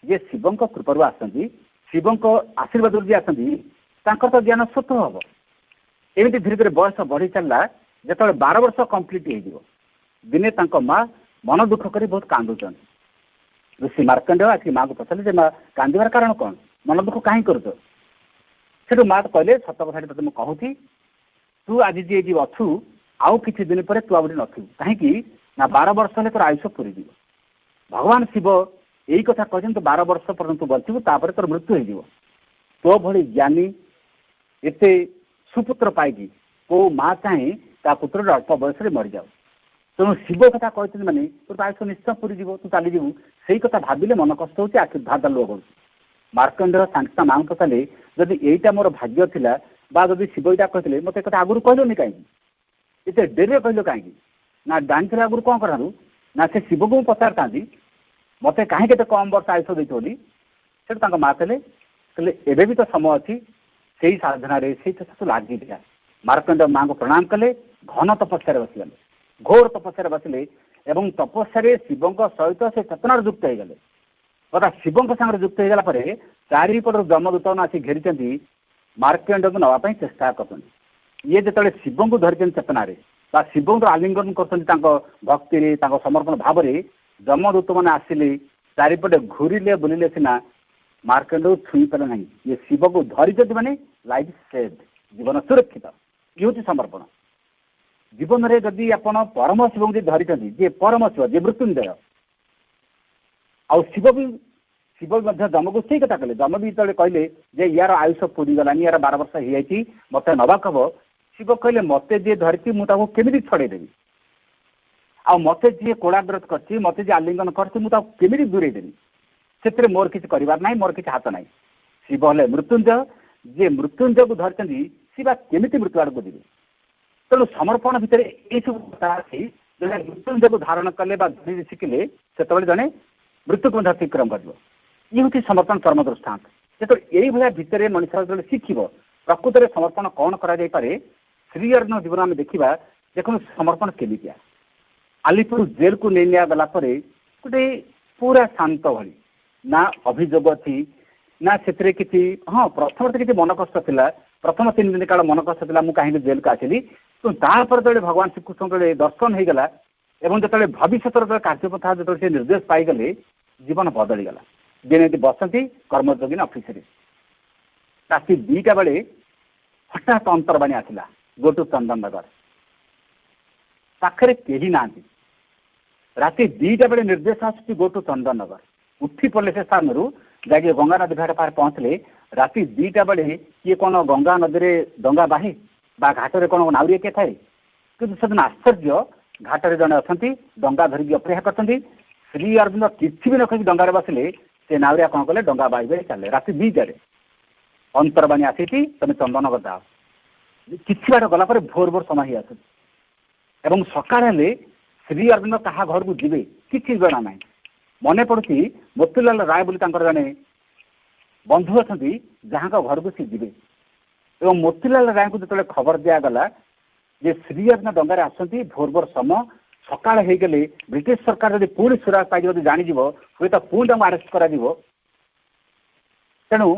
ଯିଏ ଶିବଙ୍କ କୃପାରୁ ଆସନ୍ତି, ଶିବଙ୍କ ଆଶୀର୍ବାଦରୁ ଯିଏ ଆସନ୍ତି ତାଙ୍କର ତ ଜ୍ଞାନ ସ୍ୱତଃ ହବ। ଏମିତି ଧୀରେ ଧୀରେ ବୟସ ବଢ଼ି ଚାଲିଲା। ଯେତେବେଳେ 12 ବର୍ଷ କମ୍ପ୍ଲିଟ୍ ହେଇଯିବ, ଦିନେ ତାଙ୍କ ମା ମନ ଦୁଃଖ କରି ବହୁତ କାନ୍ଦୁଛନ୍ତି। ଋଷି ମାର୍କଣ୍ଡେୟ ଆସିକି ମାଆକୁ ପଚାରିଲେ ଯେ ମା କାନ୍ଦିବାର କାରଣ କ'ଣ, ମନ ଦୁଃଖ କାହିଁକି କରୁଛ? ସେଠୁ ମା କହିଲେ ସତ କଥାଟି ତତେ ମୁଁ କହୁଛି, ତୁ ଆଜି ଯିଏ ଅଛୁ ଆଉ କିଛି ଦିନ ପରେ ତୁ ଆଉ ନଥିବୁ। କାହିଁକି ନା 12 ବର୍ଷ ହେଲେ ତୋର ଆୟୁଷ ପୁରିଯିବ। ଭଗବାନ ଶିବ ଏଇ କଥା କହିଛନ୍ତି 12 ବର୍ଷ ପର୍ଯ୍ୟନ୍ତ ବଞ୍ଚିବୁ, ତାପରେ ତୋର ମୃତ୍ୟୁ ହେଇଯିବ। ତୋ ଭଳି ଜ୍ଞାନୀ ଏତେ ସୁପୁତ୍ର ପାଇକି କୋଉ ମା ଚାହେଁ ତା ପୁତ୍ରଟା ଅଳ୍ପ ବୟସରେ ମରିଯାଉ। ତେଣୁ ଶିବ କଥା କହିଛନ୍ତି ମାନେ ତୋର ଆୟୁଷ ନିଶ୍ଚୟ ପୁରିଯିବ, ତୁ ଚାଲିଯିବୁ। ସେଇ କଥା ଭାବିଲେ ମନ କଷ୍ଟ ହେଉଛି, ଆଖି ଧାର ଧାର ଲୁହ କରୁଛି। ମାର୍କଣ୍ଡେୟ ସାଙ୍ଗେ ସାଙ୍ଗେ ମାଆଙ୍କୁ ପଚାରିଲେ ଯଦି ଏଇଟା ମୋର ଭାଗ୍ୟ ଥିଲା ବା ଯଦି ଶିବ ଏଇଟା କହିଥିଲେ ମୋତେ କଥା ଆଗରୁ କହିଲୁନି କାହିଁକି? ଏତେ ଡେରିରେ କହିଲ କାହିଁକି? ନା ଜାଣିଥିଲେ ଆଗରୁ କ'ଣ କରନ୍ତୁ ନା ସେ ଶିବକୁ ମୁଁ ପଚାରିଥାନ୍ତି ମୋତେ କାହିଁକି ଏତେ କମ୍ ବର୍ଷ ଆୟୁଷ ଦେଇଛ ବୋଲି। ସେଠୁ ତାଙ୍କ ମା କହିଲେ ଏବେ ବି ତ ସମୟ ଅଛି, ସେଇ ସାଧନାରେ ସେଇ ତୁ ଲାଗିଥିଲା। ମାର୍କଣ୍ଡେୟ ମାଆଙ୍କୁ ପ୍ରଣାମ କଲେ, ଘନ ତପସ୍ୟାରେ ବସିଗଲେ, ଘୋର ତପସ୍ୟାରେ ବସିଲେ ଏବଂ ତପସ୍ୟାରେ ଶିବଙ୍କ ସହିତ ସେ ଚେତନାରେ ଯୁକ୍ତ ହେଇଗଲେ। ତଥା ଶିବଙ୍କ ସାଙ୍ଗରେ ଯୁକ୍ତ ହେଇଗଲା ପରେ ଚାରିପଟରୁ ଯମଦୂତମାନେ ଆସି ଘେରିଛନ୍ତି, ମାର୍କଣ୍ଡେୟକୁ ନେବା ପାଇଁ ଚେଷ୍ଟା କରୁଛନ୍ତି। ଇଏ ଯେତେବେଳେ ଶିବଙ୍କୁ ଧରିଛନ୍ତି ଚେତନାରେ ବା ଶିବଙ୍କୁ ଆଲିଙ୍ଗନ କରୁଛନ୍ତି ତାଙ୍କ ଭକ୍ତିରେ, ତାଙ୍କ ସମର୍ପଣ ଭାବରେ, ଯମଦୂତ ମାନେ ଆସିଲେ ଚାରିପଟେ ଘୁରିଲେ ବୁଲିଲେ ସିନା ମାର୍କଣ୍ଡେୟକୁ ଛୁଇଁ ପାରିଲେ ନାହିଁ। ଇଏ ଶିବକୁ ଧରିଛନ୍ତି ମାନେ ଲାଇଫ୍ ସେଭ୍, ଜୀବନ ସୁରକ୍ଷିତ। ଇଏ ହେଉଛି ସମର୍ପଣ। ଜୀବନରେ ଯଦି ଆପଣ ପରମ ଶିବଙ୍କୁ ଯଦି ଧରିଛନ୍ତି, ଯିଏ ପରମ ଶିବ, ଯିଏ ମୃତ୍ୟୁଞ୍ଜୟ, ଆଉ ଶିବ ବି ମଧ୍ୟ ଯମକୁ ସେଇ କଥା କହିଲେ। ଯମ ବି ଯେତେବେଳେ କହିଲେ ଯେ ୟାର ଆୟୁଷ ପୁରିଗଲାନି, ୟାର 12 ବର୍ଷ ହେଇଯାଇଛି, ମତେ ନବାକୁ ହବ, ଶିବ କହିଲେ ମତେ ଯିଏ ଧରିଛି ମୁଁ ତାକୁ କେମିତି ଛଡେଇଦେବି, ଆଉ ମତେ ଯିଏ କୋଳାଗ୍ରତ କରିଛି, ମତେ ଯିଏ ଆଲିଙ୍ଗନ କରିଛି, ମୁଁ ତାକୁ କେମିତି ଦୂରେଇ ଦେବି, ସେଥିରେ ମୋର କିଛି କରିବାର ନାହିଁ, ମୋର କିଛି ହାତ ନାହିଁ। ଶିବ ହେଲେ ମୃତ୍ୟୁଞ୍ଜୟ, ଯିଏ ମୃତ୍ୟୁଞ୍ଜୟକୁ ଧରିଛନ୍ତି ସେ ବା କେମିତି ମୃତ୍ୟୁ ଆଡକୁ ଯିବେ। ତେଣୁ ସମର୍ପଣ ଭିତରେ ଏଇସବୁ କଥା ଅଛି। ଜଣେ ମୃତ୍ୟୁଞ୍ଜୟକୁ ଧାରଣ କଲେ ବା ଧରି ଶିଖିଲେ ସେତେବେଳେ ଜଣେ ମୃତ୍ୟୁକୁ ମଧ୍ୟ ଅତିକ୍ରମ କରିବ। ଇଏ ହେଉଛି ସମର୍ପଣ ଚର୍ମ ଦୃଷ୍ଟାନ୍ତ। ଯେତେବେଳେ ଏଇଭଳିଆ ଭିତରେ ମଣିଷ ଯେତେବେଳେ ଶିଖିବ ପ୍ରକୃତରେ ସମର୍ପଣ କ'ଣ କରାଯାଇପାରେ, ଶ୍ରୀ ଅରବିନ୍ଦଙ୍କ ଜୀବନ ଆମେ ଦେଖିବା। ଦେଖନ୍ତୁ ସମର୍ପଣ କେମିତିଆ। ଆଲିପୁର ଜେଲକୁ ନେଇ ନିଆଗଲା ପରେ ଗୋଟେ ପୁରା ଶାନ୍ତ ଭଳି, ନା ଅଭିଯୋଗ ଅଛି ନା ସେଥିରେ କିଛି, ହଁ ପ୍ରଥମରେ କିଛି ମନ କଷ୍ଟ ଥିଲା, ପ୍ରଥମ 3 ଦିନ କାଳ ମନ କଷ୍ଟ ଥିଲା, ମୁଁ କାହିଁକି ଜେଲକୁ ଆସିଲି। କିନ୍ତୁ ତାପରେ ଯେତେବେଳେ ଭଗବାନ ଶ୍ରୀକୃଷ୍ଣ ଯେତେବେଳେ ଦର୍ଶନ ହେଇଗଲା ଏବଂ ଯେତେବେଳେ ଭବିଷ୍ୟତର କାର୍ଯ୍ୟପନ୍ଥା ଯେତେବେଳେ ସେ ନିର୍ଦ୍ଦେଶ ପାଇଗଲେ, ଜୀବନ ବଦଳିଗଲା। ଯେମିତି ବସନ୍ତି କର୍ମଯୋଗୀ ଅଫିସରେ, ରାତି 2ଟା ବେଳେ ହଠାତ୍ ଅନ୍ତର୍ବାଣୀ ଆସିଲା, ଗୋ ଟୁ ଚନ୍ଦନନଗର। ପାଖରେ କେହି ନାହାନ୍ତି, ରାତି 2ଟା ବେଳେ ନିର୍ଦ୍ଦେଶ ଆସୁଛି ଗୋ ଟୁ ଚନ୍ଦନନଗର। ଉଠି ପଡ଼ିଲେ ସେ ସ୍ଥାନରୁ, ଯାଇକି ଗଙ୍ଗା ନଦୀ ଘାଟ ପାଖରେ ପହଞ୍ଚିଲେ। ରାତି 2ଟା ବେଳେ କିଏ କ'ଣ ଗଙ୍ଗା ନଦୀରେ ଡଙ୍ଗା ବାହେ ବା ଘାଟରେ କ'ଣ ନାଉରିଆ କିଏ ଥାଏ? କିନ୍ତୁ ସେଦିନ ଆଶ୍ଚର୍ଯ୍ୟ, ଘାଟରେ ଜଣେ ଅଛନ୍ତି, ଡଙ୍ଗା ଧରିକି ଅପେକ୍ଷା କରିଛନ୍ତି। ଶ୍ରୀ ଅରବିନ୍ଦ କିଛି ବି ନ କହିକି ଡଙ୍ଗାରେ ବସିଲେ, ସେ ନାଉରିଆ କ'ଣ କଲେ, ଡଙ୍ଗା ବାହି ବାହି ଚାଲିଲେ। ରାତି 2ଟାରେ ଅନ୍ତର୍ବାଣୀ ଆସିଛି, ତମେ ଚନ୍ଦନନଗର ଯାଅ। କିଛି ବାଟ ଗଲା ପରେ ଭୋର ଭୋର ସମୟ ହେଇ ଆସୁଛି ଏବଂ ସକାଳ ହେଲେ ଶ୍ରୀ ଅରବିନ୍ଦ କାହା ଘରକୁ ଯିବେ କିଛି ଜଣା ନାହିଁ। ମନେ ପଡୁଛି ମୋତିଲାଲ ରାୟ ବୋଲି ତାଙ୍କର ଜଣେ ବନ୍ଧୁ ଅଛନ୍ତି, ଯାହାଙ୍କ ଘରକୁ ସେ ଯିବେ। ଏବଂ ମୋତିଲାଲ ରାୟଙ୍କୁ ଯେତେବେଳେ ଖବର ଦିଆଗଲା ଯେ ଶ୍ରୀ ଅରବିନ୍ଦ ଡଙ୍ଗାରେ ଆସନ୍ତି, ଭୋର ଭୋର ସମୟ, ସକାଳ ହେଇଗଲେ ବ୍ରିଟିଶ ସରକାର ଯଦି ପୁଣି ସୁରାଗ ପାଇଯିବ, ଯଦି ଜାଣିଯିବ, ହୁଏତ ପୁଣି ତାଙ୍କୁ ଆରେଷ୍ଟ କରାଯିବ। ତେଣୁ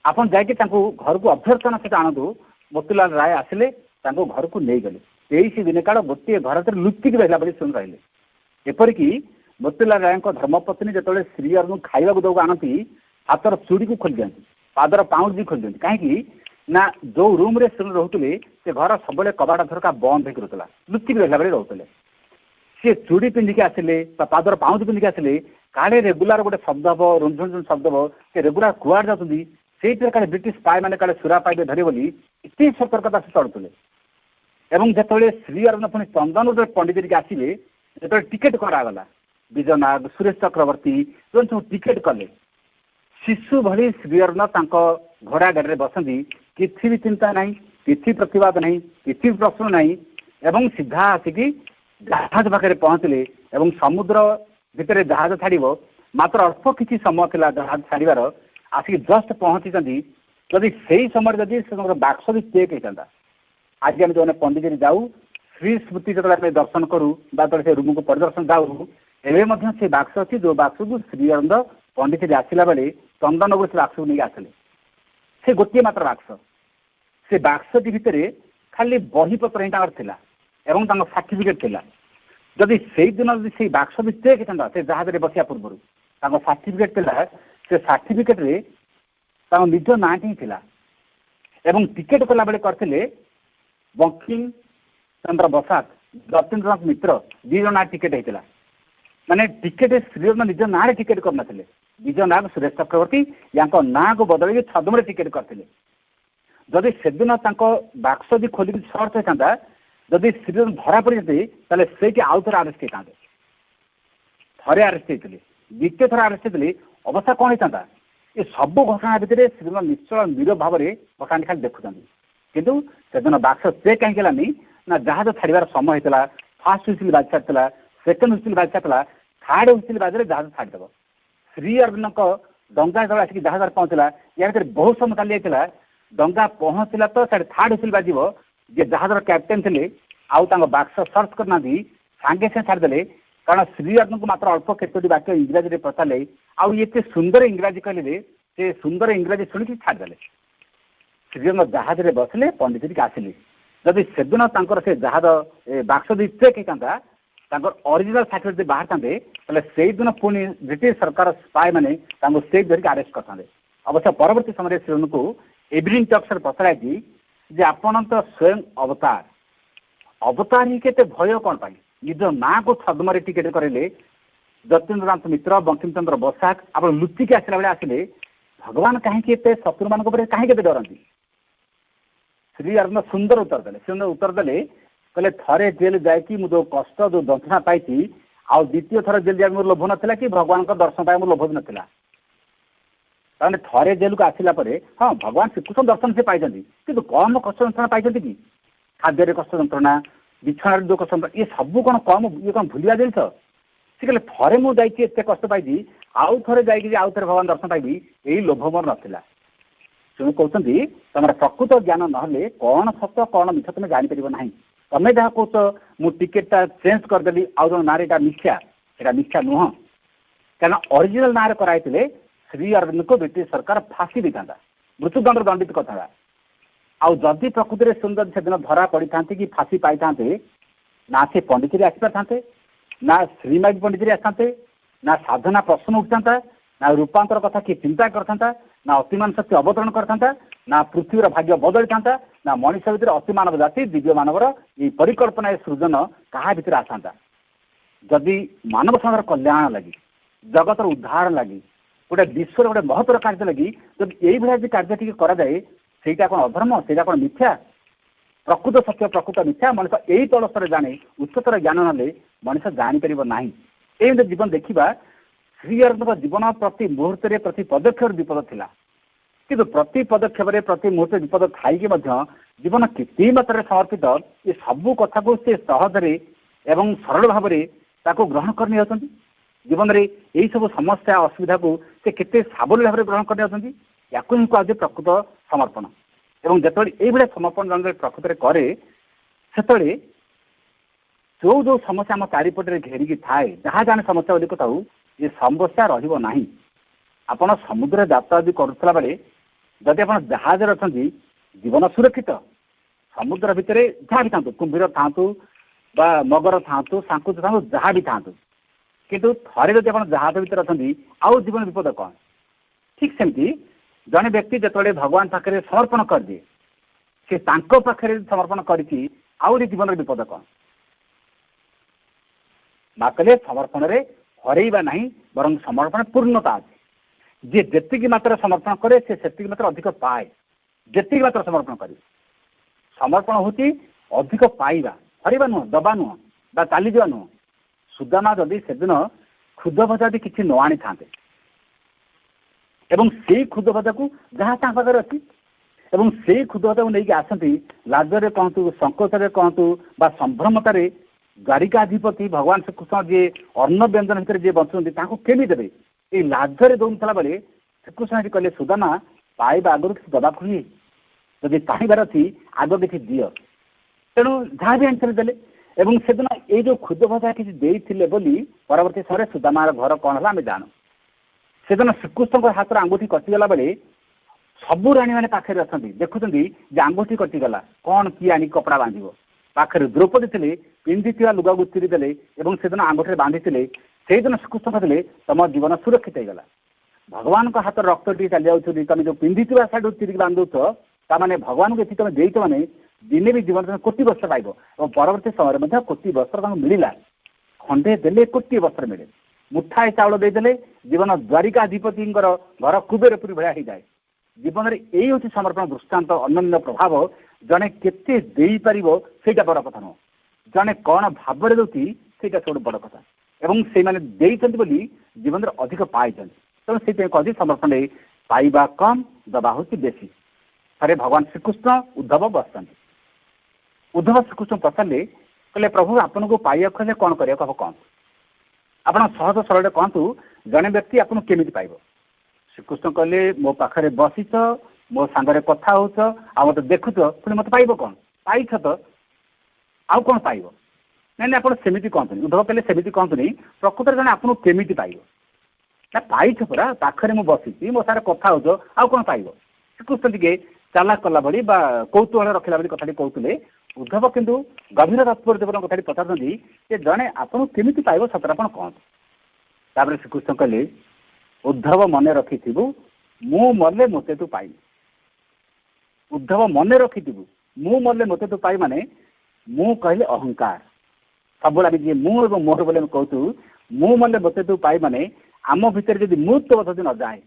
ଆପଣ ଯାଇକି ତାଙ୍କୁ ଘରକୁ ଅଭ୍ୟର୍ଥନା ସହିତ ଆଣନ୍ତୁ। ମୋତିଲାଲ ରାୟ ଆସିଲେ, ତାଙ୍କୁ ଘରକୁ ନେଇଗଲେ। 23 ଦିନ କାଳ ଗୋଟିଏ ଘର ଭିତରେ ଲୁଚିକି ରହିଲା ବୋଲି ଶୁଣି ରହିଲେ। ଏପରିକି ମୋତିଲାଲ ରାୟଙ୍କ ଧର୍ମପତ୍ନୀ ଯେତେବେଳେ ଶ୍ରୀ ଅରବିନ୍ଦଙ୍କୁ ଖାଇବାକୁ ଦେବାକୁ ଆଣନ୍ତି, ହାତର ଚୁଡ଼ିକୁ ଖୋଲି ଦିଅନ୍ତି, ପାଦର ପାଉଁଜି ବି ଖୋଲି ଦିଅନ୍ତି। କାହିଁକି ନା ଯୋଉ ରୁମ୍ରେ ସେ ରହୁଥିଲେ, ସେ ଘର ସବୁବେଳେ କବାଟ ଝରକା ବନ୍ଦ ହେଇକି ରହୁଥିଲା, ଲୁଚିକି ରହିଲା ଭଳି ରହୁଥିଲେ। ସିଏ ଚୁଡ଼ି ପିନ୍ଧିକି ଆସିଲେ ବା ପାଦର ପାଉଁଜି ପିନ୍ଧିକି ଆସିଲେ, କାଳେ ରେଗୁଲାର ଗୋଟେ ଶବ୍ଦ ହବ, ରୁଞ୍ଝୁଣ ଶବ୍ଦ ହବ, ସେ ରେଗୁଲାର କୁଆଡ଼େ ଯାଉଛନ୍ତି, ସେଇଥିରେ କାଳେ ବ୍ରିଟିଶ ସ୍ପାଏ ମାନେ କାଳେ ସୁରା ପାଇବେ ଧରିବେ ବୋଲି ଏତେ ସତର୍କତା ସେ ଚଳୁଥିଲେ। ଏବଂ ଯେତେବେଳେ ଶ୍ରୀ ଅରବିନ୍ଦ ପୁଣି ଚନ୍ଦନରୁ ପଣ୍ଡିତରିକି ଆସିଲେ, ଯେତେବେଳେ ଟିକେଟ କରାଗଲା, ବିଜୟ ନାୟକ, ସୁରେଶ ଚକ୍ରବର୍ତ୍ତୀ ଯେଉଁ ସବୁ ଟିକେଟ କଲେ, ଶିଶୁ ଭଳି ଶ୍ରୀ ଅରବିନ୍ଦ ତାଙ୍କ ଘୋଡ଼ା ଗାଡ଼ିରେ ବସନ୍ତି। କିଛି ବି ଚିନ୍ତା ନାହିଁ, କିଛି ପ୍ରତିବାଦ ନାହିଁ, କିଛି ବି ପ୍ରଶ୍ନ ନାହିଁ, ଏବଂ ସିଧା ଆସିକି ଜାହାଜ ପାଖରେ ପହଞ୍ଚିଲେ। ଏବଂ ସମୁଦ୍ର ଭିତରେ ଜାହାଜ ଛାଡ଼ିବ, ମାତ୍ର ଅଳ୍ପ କିଛି ସମୟ ଥିଲା ଜାହାଜ ଛାଡ଼ିବାର, ଆସିକି ଜଷ୍ଟ ପହଞ୍ଚିଛନ୍ତି। ଯଦି ସେଇ ସମୟରେ ଯଦି ସେମାନଙ୍କର ବାକ୍ସ ବି ଚେକ୍ ହେଇଥାନ୍ତା, ଆଜି ଆମେ ଯେଉଁମାନେ ପଣ୍ଡିଚେରୀ ଯାଉ, ଶ୍ରୀ ସ୍ମୃତି ଯେତେବେଳେ ଆମେ ଦର୍ଶନ କରୁ ବା ଯେତେବେଳେ ସେ ରୁମକୁ ପରିଦର୍ଶନ ଯାଉ, ଏବେ ମଧ୍ୟ ସେ ବାକ୍ସ ଅଛି, ଯେଉଁ ବାକ୍ସକୁ ଶ୍ରୀ ଅରବିନ୍ଦ ପଣ୍ଡିଚେରୀ ଆସିଲା ବେଳେ ଚନ୍ଦନନଗରରୁ ସେ ବାକ୍ସକୁ ନେଇକି ଆସିଲେ। ସେ ଗୋଟିଏ ମାତ୍ର ବାକ୍ସ। ସେ ବାକ୍ସଟି ଭିତରେ ଖାଲି ବହିପତ୍ର ହିଁ ତାଙ୍କର ଥିଲା ଏବଂ ତାଙ୍କ ସାର୍ଟିଫିକେଟ୍ ଥିଲା। ଯଦି ସେଇଦିନ ଯଦି ସେଇ ବାକ୍ସ ବି ଚେକ୍ ହେଇଥାନ୍ତା, ସେ ଜାହାଜରେ ବସିବା ପୂର୍ବରୁ ତାଙ୍କ ସାର୍ଟିଫିକେଟ୍ ଥିଲା, ସେ ସାର୍ଟିଫିକେଟ୍ରେ ତାଙ୍କ ନିଜ ନାଁଟି ହିଁ ଥିଲା। ଏବଂ ଟିକେଟ୍ କଲାବେଳେ କରିଥିଲେ ବଙ୍କିମ ଚନ୍ଦ୍ର ବସାକ, ଯତୀନ୍ଦ୍ରନାଥ ମିତ୍ର, 2 ଜଣ ନାଁ ଟିକେଟ୍ ହେଇଥିଲା। ମାନେ ଟିକେଟ୍ ଶ୍ରୀ ଅରବିନ୍ଦ ନିଜ ନାଁରେ ଟିକେଟ୍ କରିନଥିଲେ, ବିଜୟ ନାୟକ, ସୁରେଶ ଚକ୍ରବର୍ତ୍ତୀ ୟାଙ୍କ ନାଁକୁ ବଦଳେଇକି ଛଦ୍ମରେ ଟିକେଟ୍ କରିଥିଲେ। ଯଦି ସେଦିନ ତାଙ୍କ ବାକ୍ସ ଯଦି ଖୋଲିକି ସର୍ଚ୍ଚ ହେଇଥାନ୍ତା, ଯଦି ଶ୍ରୀ ଅରବିନ୍ଦ ଧରା ପଡ଼ିଥାନ୍ତେ, ତାହେଲେ ସେଇଠି ଆଉ ଥରେ ଆରେଷ୍ଟ ହେଇଥାନ୍ତେ। ଥରେ ଆରେଷ୍ଟ ହେଇଥିଲେ, ଦ୍ୱିତୀୟ ଥର ଆରେଷ୍ଟ ହେଇଥିଲେ, ଅବସ୍ଥା କ'ଣ ହେଇଥାନ୍ତା? ଏ ସବୁ ଘଟଣା ଭିତରେ ଶ୍ରୀଅରବିନ୍ଦ ନିଶ୍ଚଳ ନୀରବ ଭାବରେ ଘଟଣାଟି ଖାଲି ଦେଖୁଛନ୍ତି। କିନ୍ତୁ ସେଦିନ ବାକ୍ସ ଚେକ୍ କାହିଁକି ହେଲାନି ନା, ଜାହାଜ ଛାଡ଼ିବାର ସମୟ ହେଇଥିଲା, ଫାଷ୍ଟ ହୁଇସିଲ୍ ବାଜି ସାରିଥିଲା, ସେକେଣ୍ଡ ହୁଇସିଲ୍ ବାଜି ସାରିଥିଲା, ଥାର୍ଡ ହୁଇସିଲ୍ ବାଜିଲେ ଜାହାଜ ଛାଡ଼ିଦେବ। ଶ୍ରୀ ଅରବିନ୍ଦଙ୍କ ଡଙ୍ଗା ଯେତେବେଳେ ଆସିକି ଜାହାଜରେ ପହଞ୍ଚିଲା, ୟା ଭିତରେ ବହୁତ ସମୟ ଚାଲି ଯାଇଥିଲା। ଡଙ୍ଗା ପହଞ୍ଚିଲା ତ ସେଠି ଥାର୍ଡ ହୁଇସିଲ୍ ବାଜିବ, ଯିଏ ଜାହାଜର କ୍ୟାପ୍ଟେନ୍ ଥିଲେ ଆଉ ତାଙ୍କ ବାକ୍ସ ସର୍ଚ୍ଚ କରିନାହାନ୍ତି, ସାଙ୍ଗେ ସାଙ୍ଗେ ଛାଡ଼ିଦେଲେ। କାରଣ ଶ୍ରୀ ଅରବିନ୍ଦଙ୍କୁ ମାତ୍ର ଅଳ୍ପ କେତୋଟି ବାକ୍ୟ ଇଂରାଜୀରେ ପଚାରିଲେ, ଆଉ ଏତେ ସୁନ୍ଦର ଇଂରାଜୀ କହିଲେ, ସେ ସୁନ୍ଦର ଇଂରାଜୀ ଶୁଣିକି ଛାଡ଼ିଦେଲେ। ଶ୍ରୀ ଅରବିନ୍ଦ ଜାହାଜରେ ବସିଲେ, ପଣ୍ଡିଚେରୀକି ଆସିଲେ। ଯଦି ସେଦିନ ତାଙ୍କର ସେ ଜାହାଜ ବାକ୍ସ ଦେଇ ଚେକ୍ ହେଇଥାନ୍ତା, ओरिजिनल सर्टिफिकेट बाहर था से दिन पुणी ब्रिटिश सरकार स्पाई मैंने से धरिक आरेस्ट करते अवश्य परवर्त समय से उनको इवनिंग टॉक्स पचराई जे आपण तो स्वयं अवतार अवतार ही के भय कौन पाई निज ना को छद्म टिकेट करेले जतीन्द्रनाथ मित्र बंकिमचंद्र बसाक आप लुचिकी आसला बेले आसिले भगवान कहीं शत्रु मान कहीं डरती श्री अरविंद सुंदर उत्तर देले कहले थरे जेल जाकि जो कष्ट जो दंतना पाई आउ द्वितीय थर जेल जाए मोर लोभ नाला कि भगवान का दर्शन पाए मोर लोभ भी नाला ताने थरे जेल को आसला हाँ भगवान श्रीकृष्ण दर्शन से पाई कि कम कष्ट जंत्रणा पाई कि खाद्य कष्ट जंत्रणा बिछणार जो कष्ट ये सब कौन कम ये कौन भूलिया जिन से कहले थरे मुझे कष्ट पाई आउ थे जाऊ थे भगवान दर्शन पाइबी यही लोभ मोर नाला तेणु कहते तुम प्रकृत ज्ञान ना कौन सत्य कौन मिछ तुम जापर ना तमें जहाँ कौच मु टिकेटा चेंज करदेली आउ जन ना मिथ्या मिथ्या नुह क्या ओरिजिनल ना कराई श्री अरविंद को ब्रिटिश सरकार फांसी देता मृत्युदंड दंडित करता आदि प्रकृति सुंदर से दिन धरा पड़ी था कि फांसी पाई था ना से पंडित आसपार था ना श्रीमाई पंडित आसते ना साधना प्रश्न उठता ना रूपांतर कथा किए चिंता करता ना अतिमान शक्ति अवतरण करता ना पृथ्वीर भाग्य बदली था ना मनुष्य भितर अतिमानव जाति दिव्य मानवर ये परिकल्पना सृजन क्या भितर आसता जदि मानव समाज कल्याण लगी जगतर उद्धार लगी गोटे विश्व गोटे महत्वर कार्य लगी जब यही भाई कार्य टी कराए सहीटा कौन अधर्म सहीटा कौन मिथ्या प्रकृत सत्य प्रकृत मिथ्या मनुष्य यही तल स्तर जाने उच्चतर ज्ञान ना मनुष्य जापर ना एम जीवन देखा श्री अरविंद जीवन प्रति मुहूर्त प्रति पदक्षेप विपद थिला किंतु प्रति पदक्षेप प्रति मुहूर्त विपद थाई जीवन कितनी मात्रा समर्पित ये सबू कथा को से सहजरे एवं सरल भाव में ग्रहण करनी होती जीवन में यही सब समस्या असुविधा को से केते सावली भाव में ग्रहण करनी या कहुए प्रकृत समर्पण एवं जो ये समर्पण जन प्रकृत में कै से जो जो समस्या आम चारिपटे घेरिकी थाए जहाँ जाने समस्या बोली कथाऊ ये समस्या रहा आपण समुद्र यात्रा भी करुला बेले जदि आप जहाज अच्छा जीवन सुरक्षित समुद्र भितर जहाँ भी था कुंभीर था मगर था सांकुच था जहाँ भी था किंतु थे जब आप जहाज भितर अच्छा आउ जीवन विपद कौन ठीक सेमती जड़े व्यक्ति जो भगवान पाखे समर्पण कर दिए से पाखे समर्पण करी जीवन विपद कौन ना कहले समर्पण में हरइबा नहीं बर समर्पण पूर्णता अच्छे जी जी मात्रा समर्पण करे से मात्रा अधिक पाए जी मात्रा समर्पण करे समर्पण हूँ अधिक पाइबा हरइबा नुह दबा नुह बा चली जा नुह सुदामा जदि से दिन क्षुद भजा भी किसी न आनी था से क्षुद भजा को जहाँ पाखे अच्छी से क्षुद भजा को लेकिन आसती लाजरे कहतु संकोच कहतु बा संभ्रमतार द्वारिकाधिपति भगवान श्रीकृष्ण जी अन्न व्यंजन भितर जी बचुंट केमी देवे ये लाजरे दौला बेले श्रीकृष्ण कहले सुदामा पाइबा आगुरी किसी दबा खुए जब पाइबार अच्छी आग किसी दियो तेणु जहाँ भी आंसर देले से दिन ये जो क्षुद भजा किसी देते परवर्त समय सुदामार घर कौन है आम जानू से दिन श्रीकृष्ण हाथ आंगुठी कटिगला बेले सबू राणी मैंने पाखे अच्छा देखुं आंगुठी कटिगला कौन किए आनी कपड़ा बांध पाखे द्रौपदी थे पिंधि लुगा को चिरी देले से दिन आंगुठी बांधि से दिन श्रीकृष्ण कहते तुम जीवन सुरक्षित होगा भगवान को हाथ रक्त टी चली जाऊँ तुम जो पिंधि साइड चिरिक बांध दौ ताने भगवान को ये तुम देत मैंने दिने भी जीवन तुम कोटी वस्त्र पाइब और परवर्त समय कोटी वस्त्र मिलला खंडे देले कोटी वस्त्र मिले मुठाए चाउल देदेले जीवन द्वारिकाधिपति घर कुबेरपुरी भाया हो जाए जीवन में यही हूँ समर्पण दृष्टांत अनन्य प्रभाव जड़े केते दे पार से बड़ कथा नुह जड़े कौन भाव दौती से सब बड़ कथा एवं से मैंने जीवन में अधिक पाई तेणु से कहती समर्पण पाइबा कम दबा हूँ बेसी थे भगवान श्रीकृष्ण उद्धव बसते उद्धव श्रीकृष्ण पचारे कहले प्रभु आपन को पाइबा कहले कौन करा कौन आप सहज सरल कहतु जड़े व्यक्ति आपन केमी पाइब श्रीकृष्ण कहले मो पाखे बसीच मो सांगे कथा होच आ मत देखुच पुणी मत पाइब कौन पाइछ तो आउ कौन पाइब नहीं आप सेमती कहतुनि उद्धव कहले सेमती कहतुनि प्रकृत जन आपन केमी पाइब ना पाइछ पूरा पाखे मुझे बसी मो सारे कथा होच आउ कौन पाइब श्रीकृष्ण टे ଚାଲାକ କଲା ଭଳି ବା କୌତୁହଳ ରଖିଲା ଭଳି କଥାଟି କହୁଥିଲେ ଉଦ୍ଧବ କିନ୍ତୁ ଗଭୀର ତାତ୍ପର୍ଯ୍ୟ କଥାଟି ପଚାରୁଛନ୍ତି ଯେ ଜଣେ ଆପଣଙ୍କୁ କେମିତି ପାଇବ ସତରେ ଆପଣ କହନ୍ତୁ। ତାପରେ ଶ୍ରୀକୃଷ୍ଣ କହିଲେ ଉଦ୍ଧବ ମନେ ରଖିଥିବୁ ମୁଁ ମଲେ ମୋତେ ତୁ ପାଇବୁ। ଉଦ୍ଧବ ମନେ ରଖିଥିବୁ ମୁଁ ମଲେ ମୋତେ ତୁ ପାଇ ମାନେ ମୁଁ କହିଲେ ଅହଙ୍କାର ସବୁବେଳେ ଆମେ ଯିଏ ମୁଁ ଏବଂ ମୋର ବୋଲି ଆମେ କହୁଛୁ ମୁଁ ମଲେ ମୋତେ ତୁ ପାଇ ମାନେ ଆମ ଭିତରେ ଯଦି ମୂର୍ତ୍ତବୋଧ ଯଦି ନ ଯାଏ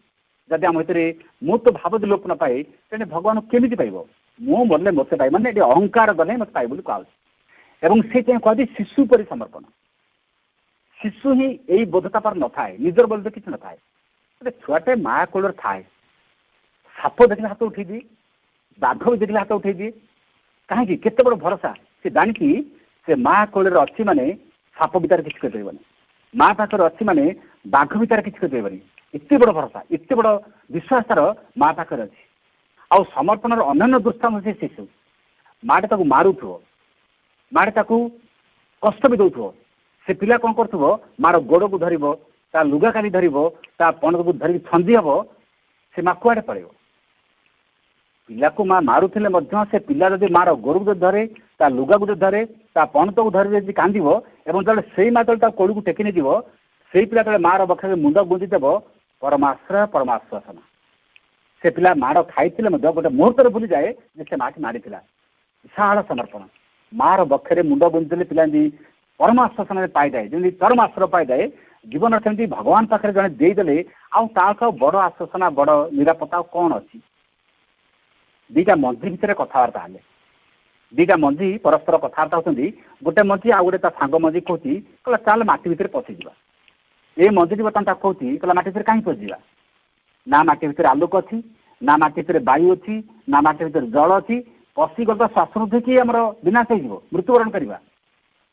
ଯଦି ଆମ ଭିତରେ ମୂର୍ତ୍ତ ଭାବ ଯଦି ଲୋପ ନ ପାଏ ତେଣୁ ଭଗବାନ କେମିତି ପାଇବ ମୁଁ ମଲେ ମୋତେ ପାଇ ମାନେ ଏଠି ଅହଙ୍କାର ଗଲେ ମୋତେ ପାଇବ ବୋଲି କୁହାଯାଉଛି। ଏବଂ ସେଇଥିପାଇଁ କୁହାଯାଏ ଶିଶୁ ପରି ସମର୍ପଣ। ଶିଶୁ ହିଁ ଏଇ ବୋଧତା par ନଥାଏ ନିଜର ବୋଧ କିଛି ନଥାଏ। ଗୋଟେ ଛୁଆଟେ ମା କୋଳରେ ଥାଏ ସାପ ଦେଖିଲେ ହାତ ଉଠେଇଦିଏ ବାଘ ବି ଦେଖିଲେ ହାତ ଉଠେଇଦିଏ କାହିଁକି କେତେ ବଡ଼ ଭରସା ସେ ଜାଣିକି ସେ ମା କୋଳରେ ଅଛି ମାନେ ସାପ ଭିତରେ କିଛି କରିପାରିବନି ମା ପାଖରେ ଅଛି ମାନେ ବାଘ ଭିତରେ କିଛି କରିପାରିବନି ଏତେ ବଡ଼ ଭରସା ଏତେ ବଡ଼ ବିଶ୍ୱାସ ତାର ମା ପାଖରେ ଅଛି। ଆଉ ସମର୍ପଣର ଅନ୍ୟାନ୍ୟ ଦୃଷ୍ଟାନ୍ତ ସେ ଶିଶୁ ମାଟେ ତାକୁ ମାରୁଥିବ ମାଟେ ତାକୁ କଷ୍ଟ ବି ଦେଉଥିବ ସେ ପିଲା କ'ଣ କରୁଥିବ ମାର ଗୋଡ଼କୁ ଧରିବ ତା ଲୁଗା କାନି ଧରିବ ତା ପଣକୁ ଧରିକି ଛନ୍ଦି ହେବ ସେ ମା କୁଆଡ଼େ ପଳେଇବ। ପିଲାକୁ ମା ମାରୁଥିଲେ ମଧ୍ୟ ସେ ପିଲା ଯଦି ମାର ଗୋଡ଼କୁ ଯଦି ଧରେ ତା ଲୁଗାକୁ ଯଦି ଧରେ ତା ପଣତକୁ ଧରି ଯଦି କାନ୍ଦିବ ଏବଂ ଯେତେବେଳେ ସେଇ ମା ଯେତେବେଳେ ତା କୋଳକୁ ଟେକି ନେଇଯିବ ସେଇ ପିଲା ଯେତେବେଳେ ମାର ବକ୍ଷରେ ମୁଣ୍ଡ ଗୁଞ୍ଜି ଦେବ ପରମାଶ୍ରୟ ପରମାଶ୍ୱାସନ ସେ ପିଲା ମାଡ଼ ଖାଇଥିଲେ ମଧ୍ୟ ଗୋଟେ ମୁହୂର୍ତ୍ତରେ ଭୁଲିଯାଏ ଯେ ସେ ମାଟି ମାରିଥିଲା। ବିଶାଳ ସମର୍ପଣ ମାର ବକ୍ଷରେ ମୁଣ୍ଡ ଗୁଞ୍ଜି ଦେଲେ ପିଲା ଏମିତି ପରମାଶ୍ୱାସନରେ ପାଇଯାଏ ଯେମିତି ଚରମାଶ୍ରୟ ପାଇଯାଏ ଜୀବନରେ ସେମିତି ଭଗବାନ ପାଖରେ ଜଣେ ଦେଇଦେଲେ ଆଉ ତାଠୁ ଆଉ ବଡ଼ ଆଶ୍ୱାସନା ବଡ଼ ନିରାପତ୍ତା ଆଉ କ'ଣ ଅଛି। ଦୁଇଟା ମଞ୍ଜି ଭିତରେ କଥାବାର୍ତ୍ତା ହେଲେ ଦୁଇଟା ମଞ୍ଜି ପରସ୍ପର କଥାବାର୍ତ୍ତା ହେଉଛନ୍ତି ଗୋଟେ ମଞ୍ଜି ଆଉ ଗୋଟେ ତା ସାଙ୍ଗ ମଞ୍ଜି କହୁଛି କହିଲା ଚାଲ ମାଟି ଭିତରେ ପଶିଯିବା ଏ ମଞ୍ଜିଟି ବର୍ତ୍ତମାନ ତାକୁ କହୁଛି କହିଲା ମାଟି ଭିତରେ କାହିଁକି ପଶିଯିବା ନା ମାଟି ଭିତରେ ଆଲୋକ ଅଛି ନା ମାଟି ଭିତରେ ବାୟୁ ଅଛି ନା ମାଟି ଭିତରେ ଜଳ ଅଛି ପଶିଗଲେ ତ ଶ୍ୱାସରୁଦ୍ଧ କି ଆମର ବିନାଶ ହେଇଯିବ ମୃତ୍ୟୁବରଣ କରିବା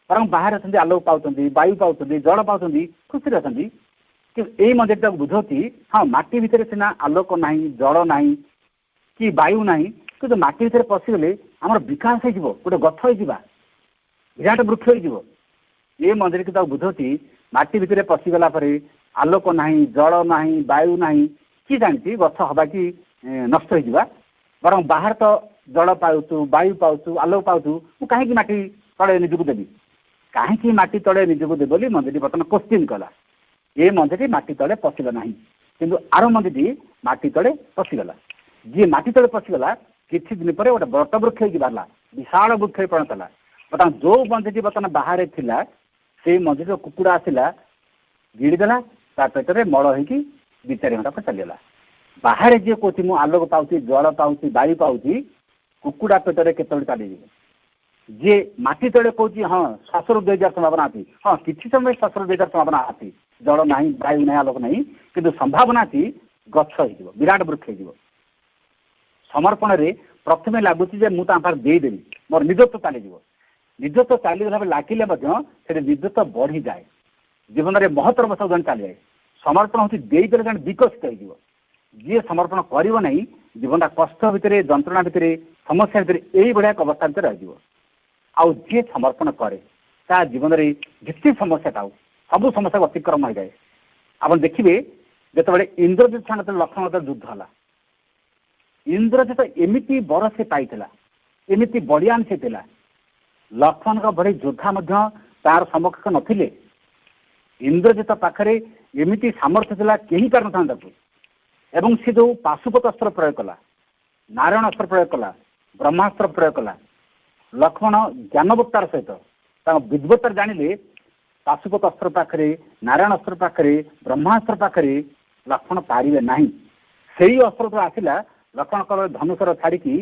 ବରଂ ବାହାରେ ଅଛନ୍ତି ଆଲୋକ ପାଉଛନ୍ତି ବାୟୁ ପାଉଛନ୍ତି ଜଳ ପାଉଛନ୍ତି ଖୁସିରେ ଅଛନ୍ତି କିନ୍ତୁ ଏଇ ମଞ୍ଜିଟି ତାକୁ ବୁଝାଉଛି ହଁ ମାଟି ଭିତରେ ସିନା ଆଲୋକ ନାହିଁ ଜଳ ନାହିଁ କି ବାୟୁ ନାହିଁ କିନ୍ତୁ ମାଟି ଭିତରେ ପଶିଗଲେ ଆମର ବିକାଶ ହେଇଯିବ ଗୋଟେ ଗଛ ହେଇଯିବା ବିରାଟ ବୃକ୍ଷ ହେଇଯିବ। ଏ ମଞ୍ଜିକି ତାକୁ ବୁଝାଉଛି ମାଟି ଭିତରେ ପଶିଗଲା ପରେ ଆଲୋକ ନାହିଁ ଜଳ ନାହିଁ ବାୟୁ ନାହିଁ କି ଜାଣିଛି ଗଛ ହବା କି ନଷ୍ଟ ହେଇଯିବା ବରଂ ବାହାରେ ତ ଜଳ ପାଉଛୁ ବାୟୁ ପାଉଛୁ ଆଲୋକ ପାଉଛୁ ମୁଁ କାହିଁକି ମାଟି ତଳେ ନିଜକୁ ଦେବି କାହିଁକି ମାଟି ତଳେ ନିଜକୁ ଦେବି ବୋଲି ମଞ୍ଜିଟି ବର୍ତ୍ତମାନ କୋଶ୍ଚିନ୍ କଲା। ଏ ମଞ୍ଜିଟି ମାଟି ତଳେ ପଶିଲା ନାହିଁ କିନ୍ତୁ ଆର ମଞ୍ଜିଟି ମାଟି ତଳେ ପଶିଗଲା। ଯିଏ ମାଟି ତଳେ ପଶିଗଲା କିଛି ଦିନ ପରେ ଗୋଟେ ବଟ ବୃକ୍ଷ ହେଇକି ବାହାରିଲା ବିଶାଳ ବୃକ୍ଷ ପରିଣତ ହେଲା। ବର୍ତ୍ତମାନ ଯୋଉ ମଞ୍ଜିଟି ବର୍ତ୍ତମାନ ବାହାରେ ଥିଲା ସେଇ ମଞ୍ଜିର କୁକୁଡ଼ା ଆସିଲା ଗିଳିଦେଲା ତା ପେଟରେ ମଳ ହେଇକି 2-4 ଘଣ୍ଟା ପରେ ଚାଲିଗଲା। ବାହାରେ ଯିଏ କହୁଛି ମୁଁ ଆଲୋକ ପାଉଛି ଜଳ ପାଉଛି ବାୟୁ ପାଉଛି କୁକୁଡ଼ା ପେଟରେ କେତେବେଳେ ଚାଲିଯିବ। ଯିଏ ମାଟି ତଳେ କହୁଛି ହଁ ଶ୍ୱାସରୁଦ୍ଧ ହେଇଯିବାର ସମ୍ଭାବନା ଅଛି ହଁ କିଛି ସମୟ ଶ୍ୱାସରୁଦ୍ଧ ହେଇଯିବାର ସମ୍ଭାବନା ଅଛି ଜଳ ନାହିଁ ବାୟୁ ନାହିଁ ଆଲୋକ ନାହିଁ କିନ୍ତୁ ସମ୍ଭାବନା ଅଛି ଗଛ ହେଇଯିବ ବିରାଟ ବୃକ୍ଷ ହେଇଯିବ। ସମର୍ପଣରେ ପ୍ରଥମେ ଲାଗୁଛି ଯେ ମୁଁ ତା ପାଖରେ ଦେଇଦେବି ମୋର ନିଜତ୍ୱ ଚାଲିଯିବ ନିଜତ୍ୱ ଚାଲିଗଲା ଭାବେ ଲାଗିଲେ ମଧ୍ୟ ସେଠି ନିଜତ୍ୱ ବଢ଼ିଯାଏ ଜୀବନରେ ମହତ୍ତର ବସ ଜଣେ ଚାଲିଯାଏ। ସମର୍ପଣ ହେଉଛି ଦେଇଦେଲେ ଜଣେ ବିକଶିତ ହେଇଯିବ। ଯିଏ ସମର୍ପଣ କରିବ ନାହିଁ ଜୀବନଟା କଷ୍ଟ ଭିତରେ ଯନ୍ତ୍ରଣା ଭିତରେ ସମସ୍ୟା ଭିତରେ ଏଇଭଳିଆ ଏକ ଅବସ୍ଥା ଭିତରେ ରହିଯିବ। ଆଉ ଯିଏ ସମର୍ପଣ କରେ ତା ଜୀବନରେ ଯେତେ ସମସ୍ୟା ଥାଉ ସବୁ ସମସ୍ୟାକୁ ଅତିକ୍ରମ ହୋଇଯାଏ। ଆପଣ ଦେଖିବେ ଯେତେବେଳେ ଇନ୍ଦ୍ରଜିତ ସାଙ୍ଗରେ ଲକ୍ଷ୍ମଣ ଯୁଦ୍ଧ ହେଲା ଇନ୍ଦ୍ରଜିତ ଏମିତି ବର ସେ ପାଇଥିଲା ଏମିତି ବଳିଆନ ସେ ଥିଲା ଲକ୍ଷ୍ମଣଙ୍କ ଭଳି ଯୋଦ୍ଧା ମଧ୍ୟ ତାର ସମକକ୍ଷ ନଥିଲେ। ଇନ୍ଦ୍ରଜିତ ପାଖରେ ଏମିତି ସାମର୍ଥ୍ୟ ଥିଲା କେହି ପାରିନଥାନ୍ତା ତାକୁ ଏବଂ ସେ ଯେଉଁ ପାଶୁପତ ଅସ୍ତ୍ର ପ୍ରୟୋଗ କଲା ନାରାୟଣ ଅସ୍ତ୍ର ପ୍ରୟୋଗ କଲା ବ୍ରହ୍ମାସ୍ତ୍ର ପ୍ରୟୋଗ କଲା ଲକ୍ଷ୍ମଣ ଜ୍ଞାନବତ୍ତାର ସହିତ ତାଙ୍କ ବିଦ୍ବତ୍ତାର ଜାଣିଲେ ପାଶୁପତ ଅସ୍ତ୍ର ପାଖରେ ନାରାୟଣ ଅସ୍ତ୍ର ପାଖରେ ବ୍ରହ୍ମାସ୍ତ୍ର ପାଖରେ ଲକ୍ଷ୍ମଣ ପାରିବେ ନାହିଁ। ସେଇ ଅସ୍ତ୍ର ତ ଆସିଲା ଲକ୍ଷ୍ମଣଙ୍କର ଧନୁଷର ଛାଡ଼ିକି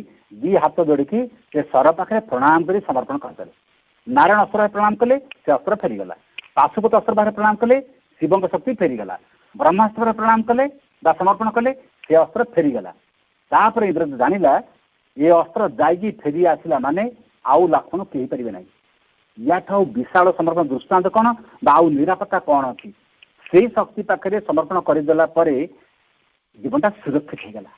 2 ହାତ ଯୋଡ଼ିକି ସେ ସର ପାଖରେ ପ୍ରଣାମ କରି ସମର୍ପଣ କରିଦେଲେ। ନାରାୟଣ ଅସ୍ତ୍ରରେ ପ୍ରଣାମ କଲେ ସେ ଅସ୍ତ୍ର ଫେରିଗଲା ପାଶୁପତ ଅସ୍ତ୍ର ପାଖରେ ପ୍ରଣାମ କଲେ ଶିବଙ୍କ ଶକ୍ତି ଫେରିଗଲା ବ୍ରହ୍ମାସ୍ତ୍ରରେ ପ୍ରଣାମ କଲେ ବା ସମର୍ପଣ କଲେ ସେ ଅସ୍ତ୍ର ଫେରିଗଲା। ତାପରେ ଇନ୍ଦ୍ର ଜାଣିଲା ଏ ଅସ୍ତ୍ର ଯାଇକି ଫେରି ଆସିଲା ମାନେ ଆଉ ଲକ୍ଷ୍ମଣ କେହି ପାରିବେ ନାହିଁ। ୟାଠୁ ବିଶାଳ ସମର୍ପଣ ଦୃଷ୍ଟାନ୍ତ କ'ଣ ବା ଆଉ ନିରାପତ୍ତା କ'ଣ ଅଛି। ସେଇ ଶକ୍ତି ପାଖରେ ସମର୍ପଣ କରିଦେଲା ପରେ ଜୀବନଟା ସୁରକ୍ଷିତ ହେଇଗଲା।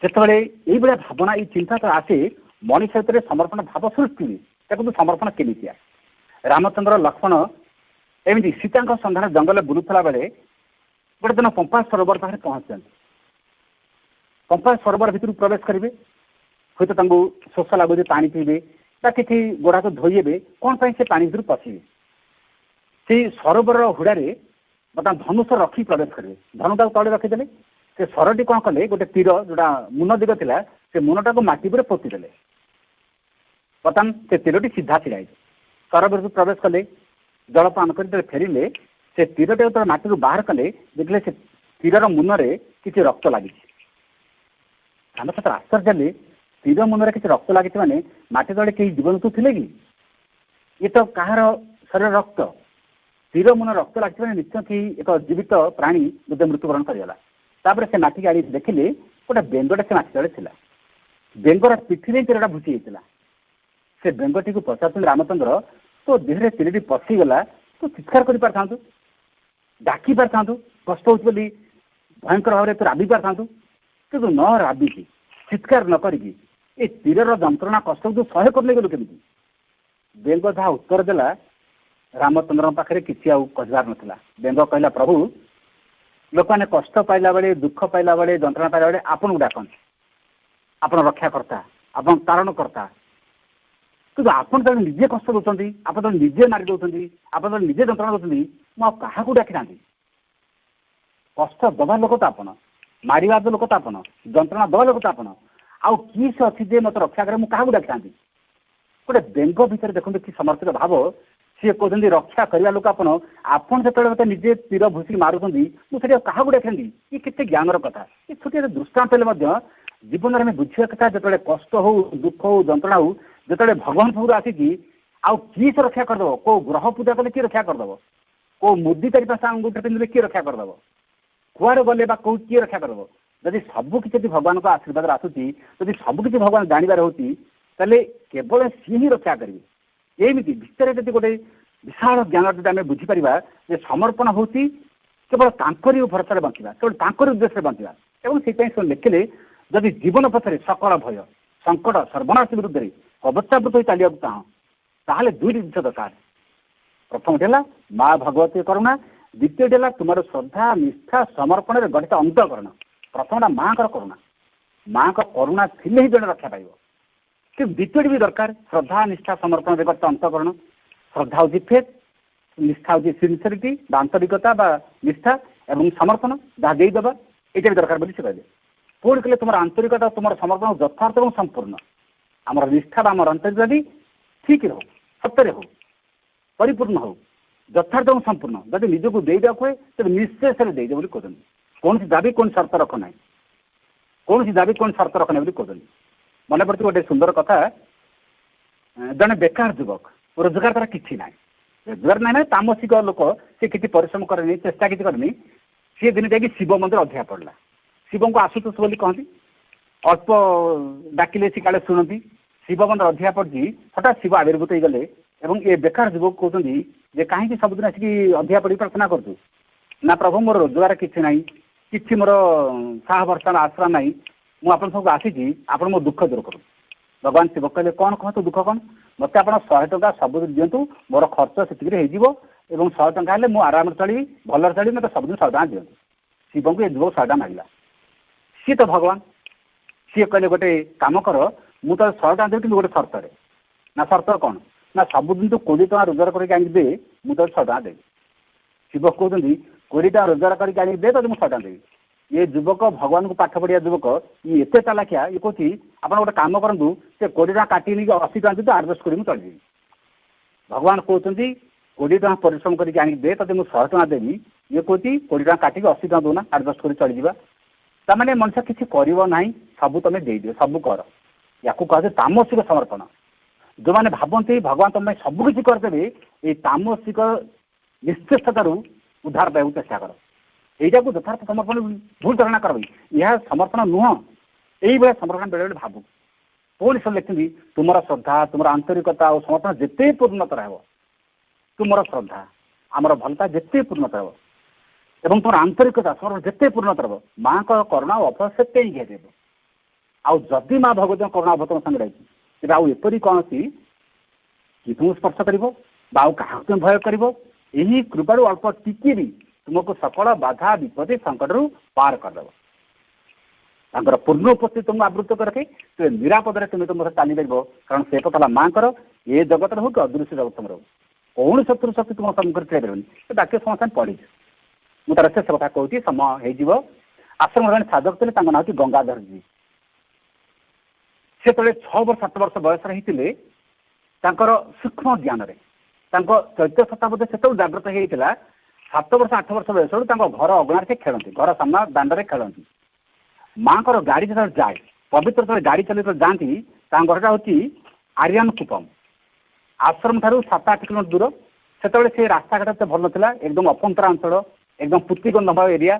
ଯେତେବେଳେ ଏଇଭଳିଆ ଭାବନା ଏଇ ଚିନ୍ତାଧାରା ଆସେ ମଣିଷ ଭିତରେ ସମର୍ପଣ ଭାବ ସୃଷ୍ଟି ହୁଏ। ଦେଖନ୍ତୁ ସମର୍ପଣ କେମିତିଆ ରାମଚନ୍ଦ୍ର ଲକ୍ଷ୍ମଣ ଏମିତି ସୀତାଙ୍କ ସନ୍ଧାନ ଜଙ୍ଗଲରେ ବୁଲୁଥିଲା ବେଳେ ଗୋଟେ ଦିନ ପମ୍ପା ସରୋବର ପାଖରେ ପହଞ୍ଚିଛନ୍ତି। कंपा सरोवर भितर प्रवेश करेंगे हूँ तो शोष लगुच पानी पीबे कि गोड़ हाथ धोइबे कौन से पानी भितर पशिबे से सरोवर हुड़े बर्तमान धनुष रखी प्रवेश करेंगे धनुटा तले रखीदे से सरटी कौन कले गोटे तीर जोटा मुन दिग था से मुनटा को माटी पर पोतीदे बर्तमान से तीरटी सीधा छिड़ा सरोवर प्रवेश कले जलपान कर फेरिले से तीरटा जो माटी बाहर कले देखले से तीर मुनरे किसी रक्त लगी आम सहित आश्चर्य तीर मुनरे किसी रक्त लगी मैंने माटी तले कई जीवजंतु थे कि ये तो कहार शरीर रक्त तीर मुन रक्त लगी निश्चय कि एक जीवित प्राणी बोधे मृत्युवरण करगला तापर से माटी आड़ी देखिले गोटे बेंगटे से माटी तले था बेंगर पिठी में तीरटा भूसी होता से बेंगटी को पचार रामचंद्र तो देहरे तीरटी पशिगला तो चित्कार कर पार डाकी पार कष्ट हो भयंकर भाव में तो राबी पार कि न राबिकी चित्कार न करी तीर जंत्रणा कष्ट को सह्य कर गलु केमी बेंग जहाँ उत्तर देला रामचंद्र पाखे किसी कहबार नाला बेंग कहला प्रभु लोक मैंने कष्ट पाइला बेले दुख पाइला बेले जंत्रणा पाइला बेले आपन को डाकन आप रक्षाकर्ता आप तारणकर्ता कि आपन जो निजे कष्ट दौरान आप जो निजे मारी दौरान आप जो निजे जंत्रणा दौरान मुझे डाकी था कष्ट दबा लोक तो आपन मारिवा लोक तो आपन जंत्रणा दबा लोक तो आपन आउ किस अच्छी जे मत रक्षा करे मुझे डाकी था गोटे बेंग भितर देखते कि समर्पित भाव सी कहते रक्षा करने लोक आपन आपन जो मत निजे तीर भूसी मारुंट मुझे क्या डाकी ये केते ज्ञानर कथा ये छोटे दृष्टांत जीवन में बुझा कथा जो कष्ट हो दुख हो जंत्रणा हो जो भगवान पाखु आसिकी आउ किस रक्षा करदेव कौ ग्रह पूजा कले किए रक्षा करदेव कौ मुदी चारि पाँच अंगूठे पिंधे किए रक्षा करदेव कुआड़े गले कौ किए रक्षा करदेव जदि सबकि भगवान को आशीर्वाद आसूसी जदि सबकि भगवान जानवर होती केवल सी ही रक्षा करेंगे एमती भितर जब गोटे विशाल ज्ञान जब आम बुझीपर समर्पण हूँ केवल तांकरी भरोसा बंचा केवल तांकरी उद्देश्य बंचा और से लिखिले जदि जीवन पथरे सकल भय संकट सर्वनाश विरुद्ध में कवचावृत हो चलिए चाह ताहले दुईट जिन दरकार प्रथम है माँ भगवती करुणा द्वितीय है तुम श्रद्धा निष्ठा समर्पण में गठित अंतकरण प्रथम माँ करुणा माँ करुणा थिले ही जड़े रक्षा पाइब कि द्वितीय भी दरकार श्रद्धा निष्ठा समर्पण में गठित अंतकरण श्रद्धा हूँ फेथ निष्ठा हूँ सिनसीरीटी आंतरिकता निष्ठा एवं समर्पण जहाँ देदेवा यहाँ भी दरकार बोली से कहले पुणी कहले तुम आंतरिकता तुम समर्पण यथार्थ और संपूर्ण आमर निष्ठा आम आंतरिकता भी ठीक रहो सत्य हो परिपूर्ण हो यथार्थ और संपूर्ण जब निजक देदेवा हुए तेज निश्चय से देदे बोली कहते कौन दाबी कौन शर्त रख ना कौन दाबी कौन शर्त रख ना कहते मन पड़ती गोटे सुंदर कथा जड़े बेकार युवक रोजगार तार कि ना रोजगार ना तामसिक लोक सी कि परिश्रम करे चेष्टा किसी करनी सी दिन जाकि शिव मंदिर अध्याय पड़ा शिव को आशुतोष बोली कहती अल्प डाकिले सी काले शुणती शिव मंदिर अध्याय पड़ी हठात शिव आविर्भूत हो गले और ये बेकार युवक कहते कहीं सबुदिन आसिक अध्याय पढ़ी प्रार्थना करूँ ना प्रभु मोर रोजगार किसी ना कि मोर साह भरसा आश्रा ना मुझे सब आसी आप मो दुख दूर करूँ भगवान शिव कहले कौन कहतु दुख कौन मत आप 100 टଙ୍କା सब दिंतु मोर खर्च से हो 100 टଙ୍କା हेल्ले मुझे आराम चलि भल चलि मतलब सबुद 100 टଙ୍କା दिंतु शिव को ये युवक 100 टଙ୍କା मांगला सी तो भगवान सी कहले गोटे कम कर मुझे 100 टଙ୍କା देवी कि गोटे सर्त ना सर्त कौन ना सबुदिन तू 20 टଙ୍କା रोजगार करके दे मुझे 100 टଙ୍କା देवी शिव कहते 20 टଙ୍କା रोजगार करके दे तो मुझे 100 टଙ୍କା देवी ये युवक भगवान को पाठ पढ़िया युवक ये एत चालाकिया ये कौन आप गोटे कम करूँ से 20 टଙ୍କା काटी नहीं 80 टଙ୍କା तो आडजस्ट कर चलि भगवान कहते 20 टଙ୍କା परिश्रम करके दे तो मुझे 100 टଙ୍କା देवी ये कौन 20 टଙ୍କା काटिक 80 टଙ୍କା दौना आडजस्ट कर चलि ताने मनुष्य किसी करना सब तुम दे सब कर या कहे तामसिक समर्पण जो मैंने भावती भगवान तुम सबकि करदे ये तामसिक निश्चेषतार उद्धार पाइबा चेष्टा कर यहीटा को यथार्थ समर्पण भूल धारणा कर यह समर्पण नुह यही भाया समर्पण बेले बेले भावु पुणी सब लिखती तुम श्रद्धा तुम आंतरिकता और समर्पण जिते पूर्णतर हो तुम श्रद्धा आमर भलता जिते पूर्णतर हो एवं तुम आंतरिकता समर्पण जिते पूर्णतर हो माँ का करुणा अफल से ही घेदेव आउ जदि माँ भगवती करुणा अफ तुम संगे रही तेज आउ एपरी कौन सी कि तुम स्पर्श कर तुम भय कर यही कृपारू अल्प टिके भी तुमको सकल बाधा विपत्ति संकट पार करदेव ତାଙ୍କର ପୂର୍ଣ୍ଣ ଉପସ୍ଥିତି ତୁମକୁ ଆବୃତ ରଖେ ତୁମେ ନିରାପଦରେ ତୁମେ ତୁମ ଚାଲି ପାରିବ। କାରଣ ସେ କଥା ହେଲା ମାଙ୍କର ଏ ଜଗତରେ ହଉ କି ଅଦୃଶ୍ୟ ଜଗତରେ ହଉ କୌଣସି ଶତ୍ରୁ ଶକ୍ତି ତୁମ ସମ୍ମୁଖରେ ଠିଆ ପାରିବନି। ଏ ବାକ୍ୟ ସମସ୍ତେ ପଢିଛୁ। ମୁଁ ତାର ଶେଷ କଥା କହୁଛି, ସମୟ ହେଇଯିବ। ଆଶ୍ରମ ଜଣେ ସାଧକ ଥିଲେ, ତାଙ୍କ ନାଁ ହେଉଛି ଗଙ୍ଗାଧରଜୀ। ସେ ଯେତେବେଳେ 6 ବର୍ଷ 7 ବର୍ଷ ବୟସରେ ହେଇଥିଲେ, ତାଙ୍କର ସୂକ୍ଷ୍ମ ଜ୍ଞାନରେ ତାଙ୍କ ଚୈତ୍ୟ ସତ୍ତା ବୋଧେ ସେତେବେଳେ ଜାଗ୍ରତ ହେଇଥିଲା। 7 ବର୍ଷ 8 ବର୍ଷ ବୟସରୁ ତାଙ୍କ ଘର ଅଗଣାରେ ସେ ଖେଳନ୍ତି, ଘର ସାମ୍ନା ଦାଣ୍ଡରେ ଖେଳନ୍ତି। ମାଙ୍କର ଗାଡ଼ି ଯେତେବେଳେ ଯାଏ, ପବିତ୍ର ଯେତେବେଳେ ଗାଡ଼ି ଚଲେଇ ଯେତେବେଳେ ଯାଆନ୍ତି, ତାଙ୍କ ଘରଟା ହେଉଛି ଆରିୟାନ କୁପମ୍, ଆଶ୍ରମ ଠାରୁ 7-8 କିଲୋମିଟର ଦୂର। ସେତେବେଳେ ସେ ରାସ୍ତାଘାଟ ଏତେ ଭଲ ନଥିଲା, ଏକଦମ ଅପନ୍ତରା ଅଞ୍ଚଳ, ଏକଦମ ପୁତିଗନ୍ଧମୟ ଏରିଆ,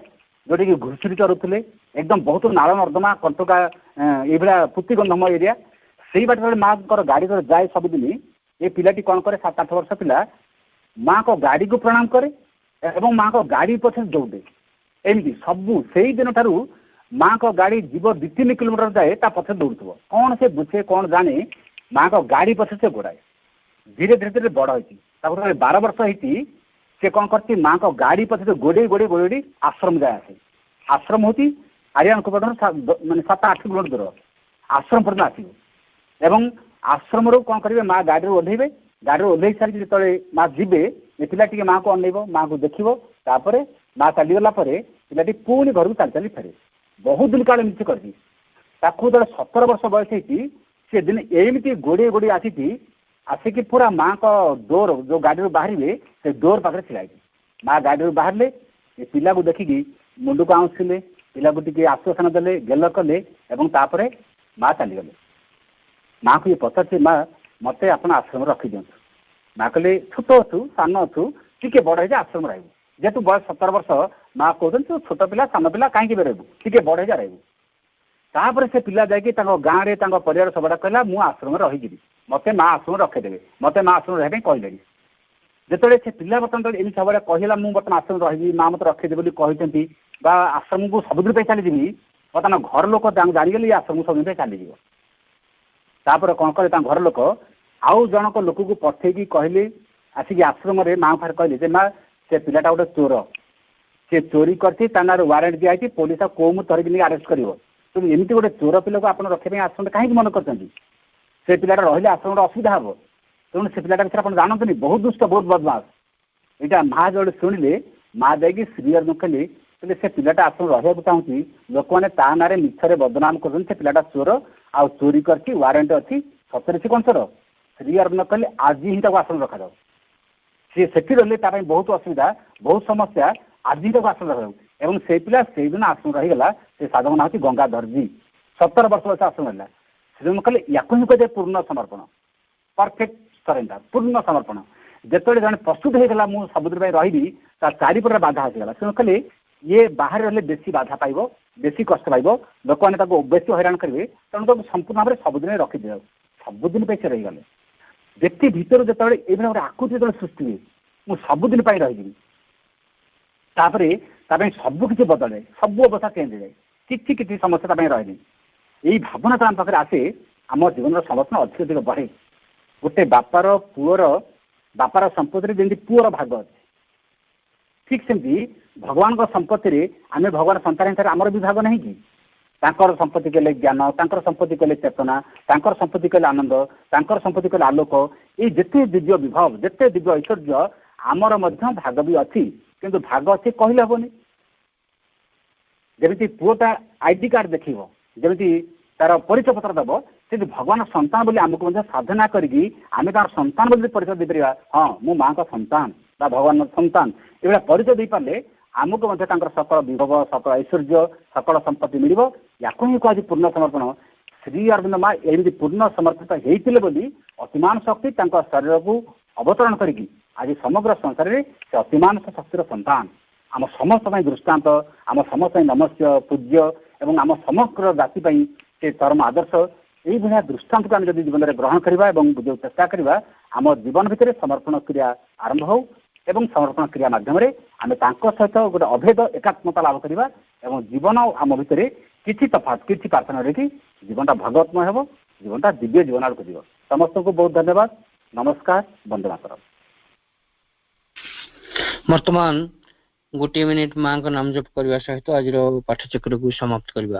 ଯୋଉଠିକି ଘୁଷୁରୀ ଚରୁଥିଲେ, ଏକଦମ ବହୁତ ନାଳ ନର୍ଦ୍ଦମା କଣ୍ଟକା ଏଇଭଳିଆ ପୁତିଗନ୍ଧମୟ ଏରିଆ। ସେଇ ବାଟ ଯେତେବେଳେ ମାଙ୍କର ଗାଡ଼ି ଯେତେବେଳେ ଯାଏ ସବୁଦିନ, ଏ ପିଲାଟି କ'ଣ କରେ, 7-8 ବର୍ଷ ପିଲା ମାଙ୍କ ଗାଡ଼ିକୁ ପ୍ରଣାମ କରେ ଏବଂ ମାଙ୍କ ଗାଡ଼ି ପଛରେ ଦୌଡ଼େ। ଏମିତି ସବୁ ସେଇ ଦିନଠାରୁ ମାଙ୍କ ଗାଡ଼ି ଯିବ 2-3 କିଲୋମିଟର ଯାଏ ତା ପଛରେ ଦୌଡ଼ୁଥିବ। କ'ଣ ସେ ବୁଝେ କ'ଣ ଜାଣେ, ମାଙ୍କ ଗାଡ଼ି ପଛରେ ସେ ଗୋଡ଼ାଏ। ଧୀରେ ଧୀରେ ଧୀରେ ବଡ଼ ହେଇଛି, ତାକୁ ଯେତେବେଳେ 12 ବର୍ଷ ହେଇଛି, ସେ କ'ଣ କରିଛି, ମାଙ୍କ ଗାଡ଼ି ପଛରେ ଗୋଡ଼େଇ ଗୋଡ଼େଇ ଗୋଡ଼େଇ ଆଶ୍ରମ ଯାଏ ଆସେ। ଆଶ୍ରମ ହେଉଛି ଆରିୟାନ କୁପଠାରୁ ମାନେ 7-8 କିଲୋମିଟର ଦୂର। ଆଶ୍ରମ ପର୍ଯ୍ୟନ୍ତ ଆସିବ ଏବଂ ଆଶ୍ରମରୁ କ'ଣ କରିବେ, ମା ଗାଡ଼ିରୁ ଓହ୍ଲେଇବେ। ଗାଡ଼ିରୁ ଓହ୍ଲେଇ ସାରିକି ଯେତେବେଳେ ମା ଯିବେ, ଏ ପିଲା ଟିକେ ମାଆକୁ ଅନେଇବ, ମାଆକୁ ଦେଖିବ। ତାପରେ ମା ଚାଲିଗଲା ପରେ ପିଲାଟି ପୁଣି ଘରକୁ ଚାଲି ଚାଲି ଫେରେ। ବହୁତ ଦିନ କାଳ ଏମିତି କରିଛି। ତାକୁ ଯେତେବେଳେ 17 ବର୍ଷ ବୟସ ହେଇଛି, ସେ ଦିନ ଏମିତି ଗୋଡ଼େଇ ଗୋଡ଼େଇ ଆସିକି ପୁରା ମାଙ୍କ ଡୋର ଯୋଉ ଗାଡ଼ିରୁ ବାହାରିବେ, ସେ ଡୋର ପାଖରେ ଛିଡ଼ା ହେଇଛି। ମା ଗାଡ଼ିରୁ ବାହାରିଲେ, ଏ ପିଲାକୁ ଦେଖିକି ମୁଣ୍ଡକୁ ଆଉଁସିଲେ, ପିଲାକୁ ଟିକେ ଆଶ୍ୱାସନା ଦେଲେ, ଗେଲ କଲେ ଏବଂ ତାପରେ ମା ଚାଲିଗଲେ। ମାଆକୁ ଇଏ ପଚାରୁଛି, ମା ମୋତେ ଆପଣ ଆଶ୍ରମରେ ରଖିଦିଅନ୍ତୁ। ମା କହିଲେ, ଛୋଟ ଅଛୁ, ସାନ ଅଛୁ, ଟିକେ ବଡ଼ ହେଇଯା, ଆଶ୍ରମ ରହିବୁ। ଯେହେତୁ ବୟସ 17 ବର୍ଷ, ମା କହୁଛନ୍ତି ତୁ ଛୋଟ ପିଲା, ସାନ ପିଲା, କାହିଁକି ରହିବୁ, ଟିକେ ବଡ଼ ହେଇଯା, ରହିବୁ। ତାପରେ ସେ ପିଲା ଯାଇକି ତାଙ୍କ ଗାଁରେ ତାଙ୍କ ପରିବାର ସବୁଆଡ଼େ କହିଲା, ମୁଁ ଆଶ୍ରମରେ ରହିଯିବି, ମୋତେ ମା ଆଶ୍ରମରେ ରଖିଦେବେ, ମୋତେ ମା ଆଶ୍ରମରେ ରହିବା ପାଇଁ କହିଲେଣି। ଯେତେବେଳେ ସେ ପିଲା ବର୍ତ୍ତମାନ ଏମିତି ସବୁବେଳେ କହିଲା, ମୁଁ ବର୍ତ୍ତମାନ ଆଶ୍ରମରେ ରହିବି, ମା ମୋତେ ରଖିଦେବେ ବୋଲି କହିଛନ୍ତି, ବା ଆଶ୍ରମକୁ ସବୁଦିନ ପାଇଁ ଚାଲିଯିବି, ବର୍ତ୍ତମାନ ଘର ଲୋକ ଜାଣିଗଲେ ଏ ଆଶ୍ରମକୁ ସବୁଦିନ ପାଇଁ ଚାଲିଯିବ। ତାପରେ କ'ଣ କଲେ, ତାଙ୍କ ଘର ଲୋକ ଆଉ ଜଣକ ଲୋକକୁ ପଠେଇକି କହିଲେ, ଆସିକି ଆଶ୍ରମରେ ମାଆଙ୍କ ପାଖରେ କହିଲେ ଯେ, ମା ସେ ପିଲାଟା ଗୋଟେ ଚୋର, ସେ ଚୋରି କରିଛି, ତା ନାଁରେ ୱାରେଣ୍ଟ ଦିଆଯାଇଛି, ପୋଲିସ କୋଉ ଧରିକି ନେଇ ଆରେଷ୍ଟ କରିବ। ତେଣୁ ଏମିତି ଗୋଟେ ଚୋର ପିଲାକୁ ଆପଣ ରଖିବା ପାଇଁ ଆଶ୍ରମରେ କାହିଁକି ମନେ କରିଛନ୍ତି? ସେ ପିଲାଟା ରହିଲେ ଆଶ୍ରମରେ ଅସୁବିଧା ହେବ। ତେଣୁ ସେ ପିଲାଟା ବିଷୟରେ ଆପଣ ଜାଣନ୍ତୁନି, ବହୁତ ଦୁଷ୍ଟ, ବହୁତ ବଦମାସ। ଏଇଟା ମା ଯୋଉଠି ଶୁଣିଲେ, ମା ଯାଇକି ଶ୍ରୀହରିଙ୍କୁ କହିଲେ ସେ ପିଲାଟା ଆଶ୍ରମରେ ରହିବାକୁ ଚାହୁଁଛି, ଲୋକମାନେ ତା ନାଁରେ ମିଛରେ ବଦନାମ କରୁଛନ୍ତି, ସେ ପିଲାଟା ଚୋର, ଆଉ ଚୋରି କରିଛି, ୱାରେଣ୍ଟ ଅଛି, ସତରେ ସେ କ'ଣ ଚୋର? ଶ୍ରୀହରିନ କହିଲେ ଆଜି ହିଁ ତାକୁ ଆଶ୍ରମ ରଖାଯାଉ। ସିଏ ସେଠି ରହିଲେ ତା ପାଇଁ ବହୁତ ଅସୁବିଧା, ବହୁତ ସମସ୍ୟା, ଆଜି ତାକୁ ଆଶ୍ରମ ରଖାଯାଉ। ଏବଂ ସେଇ ପିଲା ସେଇଦିନ ଆଶ୍ରମ ରହିଗଲା। ସେ ସାଧକ ନାଁ ହେଉଛି ଗଙ୍ଗାଧରଜୀ। 17 ବର୍ଷ ବୟସ ଆଶ୍ରମ ରହିଲା। ଶ୍ରୀହରି କହିଲେ ୟାକୁ ହିଁ କହିଲେ ପୂର୍ଣ୍ଣ ସମର୍ପଣ, ପରଫେକ୍ଟ ସରେଣ୍ଡର, ପୂର୍ଣ୍ଣ ସମର୍ପଣ। ଯେତେବେଳେ ଜଣେ ପ୍ରସ୍ତୁତ ହେଇଗଲା, ମୁଁ ସବୁଦିନ ପାଇଁ ରହିବି, ତା ଚାରିପଟେ ବାଧା ଆସିଗଲା। ସେ କହିଲେ ଇଏ ବାହାରେ ରହିଲେ ବେଶୀ ବାଧା ପାଇବ, ବେଶୀ କଷ୍ଟ ପାଇବ, ଲୋକମାନେ ତାକୁ ବେଶୀ ହଇରାଣ କରିବେ, ତେଣୁ ତାକୁ ସମ୍ପୂର୍ଣ୍ଣ ଭାବରେ ସବୁଦିନ ରଖିଦିଅ। ସବୁଦିନ ପାଇଁ ସେ ରହିଗଲେ। ବ୍ୟକ୍ତି ଭିତରୁ ଯେତେବେଳେ ଏଇଭଳି ଗୋଟେ ଆକୁତି ଯେତେବେଳେ ସୃଷ୍ଟି ହୁଏ, ମୁଁ ସବୁଦିନ ପାଇଁ ରହିଯିବି, ତାପରେ ତା ପାଇଁ ସବୁ କିଛି ବଦଳେ, ସବୁ ଅବସ୍ଥା ଚେଞ୍ଜ ହେଇଯାଏ, କିଛି କିଛି ସମସ୍ୟା ତା ପାଇଁ ରହେନି। ଏଇ ଭାବନା ତ ଆମ ପାଖରେ ଆସେ, ଆମ ଜୀବନର ସମର୍ଥନ ଅଧିକ ଅଧିକ ବଢ଼େ। ଗୋଟେ ବାପାର ସମ୍ପତ୍ତିରେ ଯେମିତି ପୁଅର ଭାଗ ଅଛି, ଠିକ୍ ସେମିତି ଭଗବାନଙ୍କ ସମ୍ପତ୍ତିରେ ଆମେ ଭଗବାନ ସନ୍ତାନ ହିସାବରେ ଆମର ବି ଭାଗ ନାହିଁ କି? ତାଙ୍କର ସମ୍ପତ୍ତି କହିଲେ ଜ୍ଞାନ, ତାଙ୍କର ସମ୍ପତ୍ତି କହିଲେ ଚେତନା, ତାଙ୍କର ସମ୍ପତ୍ତି କହିଲେ ଆନନ୍ଦ, ତାଙ୍କର ସମ୍ପତ୍ତି କହିଲେ ଆଲୋକ। ଏଇ ଯେତେ ଦିବ୍ୟ ବିଭବ, ଯେତେ ଦିବ୍ୟ ଐଶ୍ୱର୍ଯ୍ୟ, ଆମର ମଧ୍ୟ ଭାଗ ବି ଅଛି। କିନ୍ତୁ ଭାଗ ଅଛି କହିଲେ ହେବନି। ଯେମିତି ପୁଅଟା ଆଇଡି କାର୍ଡ ଦେଖିବ, ଯେମିତି ତାର ପରିଚୟ ପତ୍ର ଦେବ, ସେମିତି ଭଗବାନ ସନ୍ତାନ ବୋଲି ଆମକୁ ମଧ୍ୟ ସାଧନା କରିକି ଆମେ ତାର ସନ୍ତାନ ବୋଲି ପରିଚୟ ଦେଇପାରିବା। ହଁ, ମୁଁ ମାଙ୍କ ସନ୍ତାନ ବା ଭଗବାନଙ୍କ ସନ୍ତାନ, ଏଭଳିଆ ପରିଚୟ ଦେଇପାରିଲେ ଆମକୁ ମଧ୍ୟ ତାଙ୍କର ସକଳ ବିଭବ, ସକଳ ଐଶ୍ୱର୍ଯ୍ୟ, ସକଳ ସମ୍ପତ୍ତି ମିଳିବ। ୟାକୁ ହିଁ କୁହାଯାଏ ପୂର୍ଣ୍ଣ ସମର୍ପଣ। ଶ୍ରୀ ଅରବିନ୍ଦ ମା ଏମିତି ପୂର୍ଣ୍ଣ ସମର୍ପିତ ହେଇଥିଲେ ବୋଲି ଅତିମାନ ଶକ୍ତି ତାଙ୍କ ଶରୀରକୁ ଅବତରଣ କରିକି ଆଜି ସମଗ୍ର ସଂସାରରେ ସେ ଅତିମାନ ଶକ୍ତିର ସନ୍ତାନ, ଆମ ସମସ୍ତ ପାଇଁ ଦୃଷ୍ଟାନ୍ତ, ଆମ ସମସ୍ତ ପାଇଁ ନମସ୍ୟ, ପୂଜ୍ୟ ଏବଂ ଆମ ସମଗ୍ର ଜାତି ପାଇଁ ସେ ଚରମ ଆଦର୍ଶ। ଏଇଭଳିଆ ଦୃଷ୍ଟାନ୍ତକୁ ଆମେ ଯଦି ଜୀବନରେ ଗ୍ରହଣ କରିବା ଏବଂ ବୁଝିବାକୁ ଚେଷ୍ଟା କରିବା, ଆମ ଜୀବନ ଭିତରେ ସମର୍ପଣ କ୍ରିୟା ଆରମ୍ଭ ହେଉ ଏବଂ ସମର୍ପଣ କ୍ରିୟା ମାଧ୍ୟମରେ ଆମେ ତାଙ୍କ ସହିତ ଗୋଟେ ଅଭେଦ ଏକାତ୍ମତା ଲାଭ କରିବା ଏବଂ ଜୀବନ ଆମ ଭିତରେ କିଛି ତଫାତ୍, କିଛି ପ୍ରାର୍ଥନା ରଖି ଜୀବନଟା ଭଗବତ୍ମୟ ହେବ, ଜୀବନଟା ଦିବ୍ୟ ଜୀବନ ଆଡ଼କୁ ଯିବ। ସମସ୍ତଙ୍କୁ ବହୁତ ଧନ୍ୟବାଦ। ନମସ୍କାର। ବନ୍ଦେ ମାତରମ୍। ବର୍ତ୍ତମାନ ଗୋଟିଏ ମିନିଟ୍ ମାଙ୍କ ନାମ ଜପ କରିବା ସହିତ ଆଜିର ପାଠଚକ୍ରକୁ ସମାପ୍ତ କରିବା।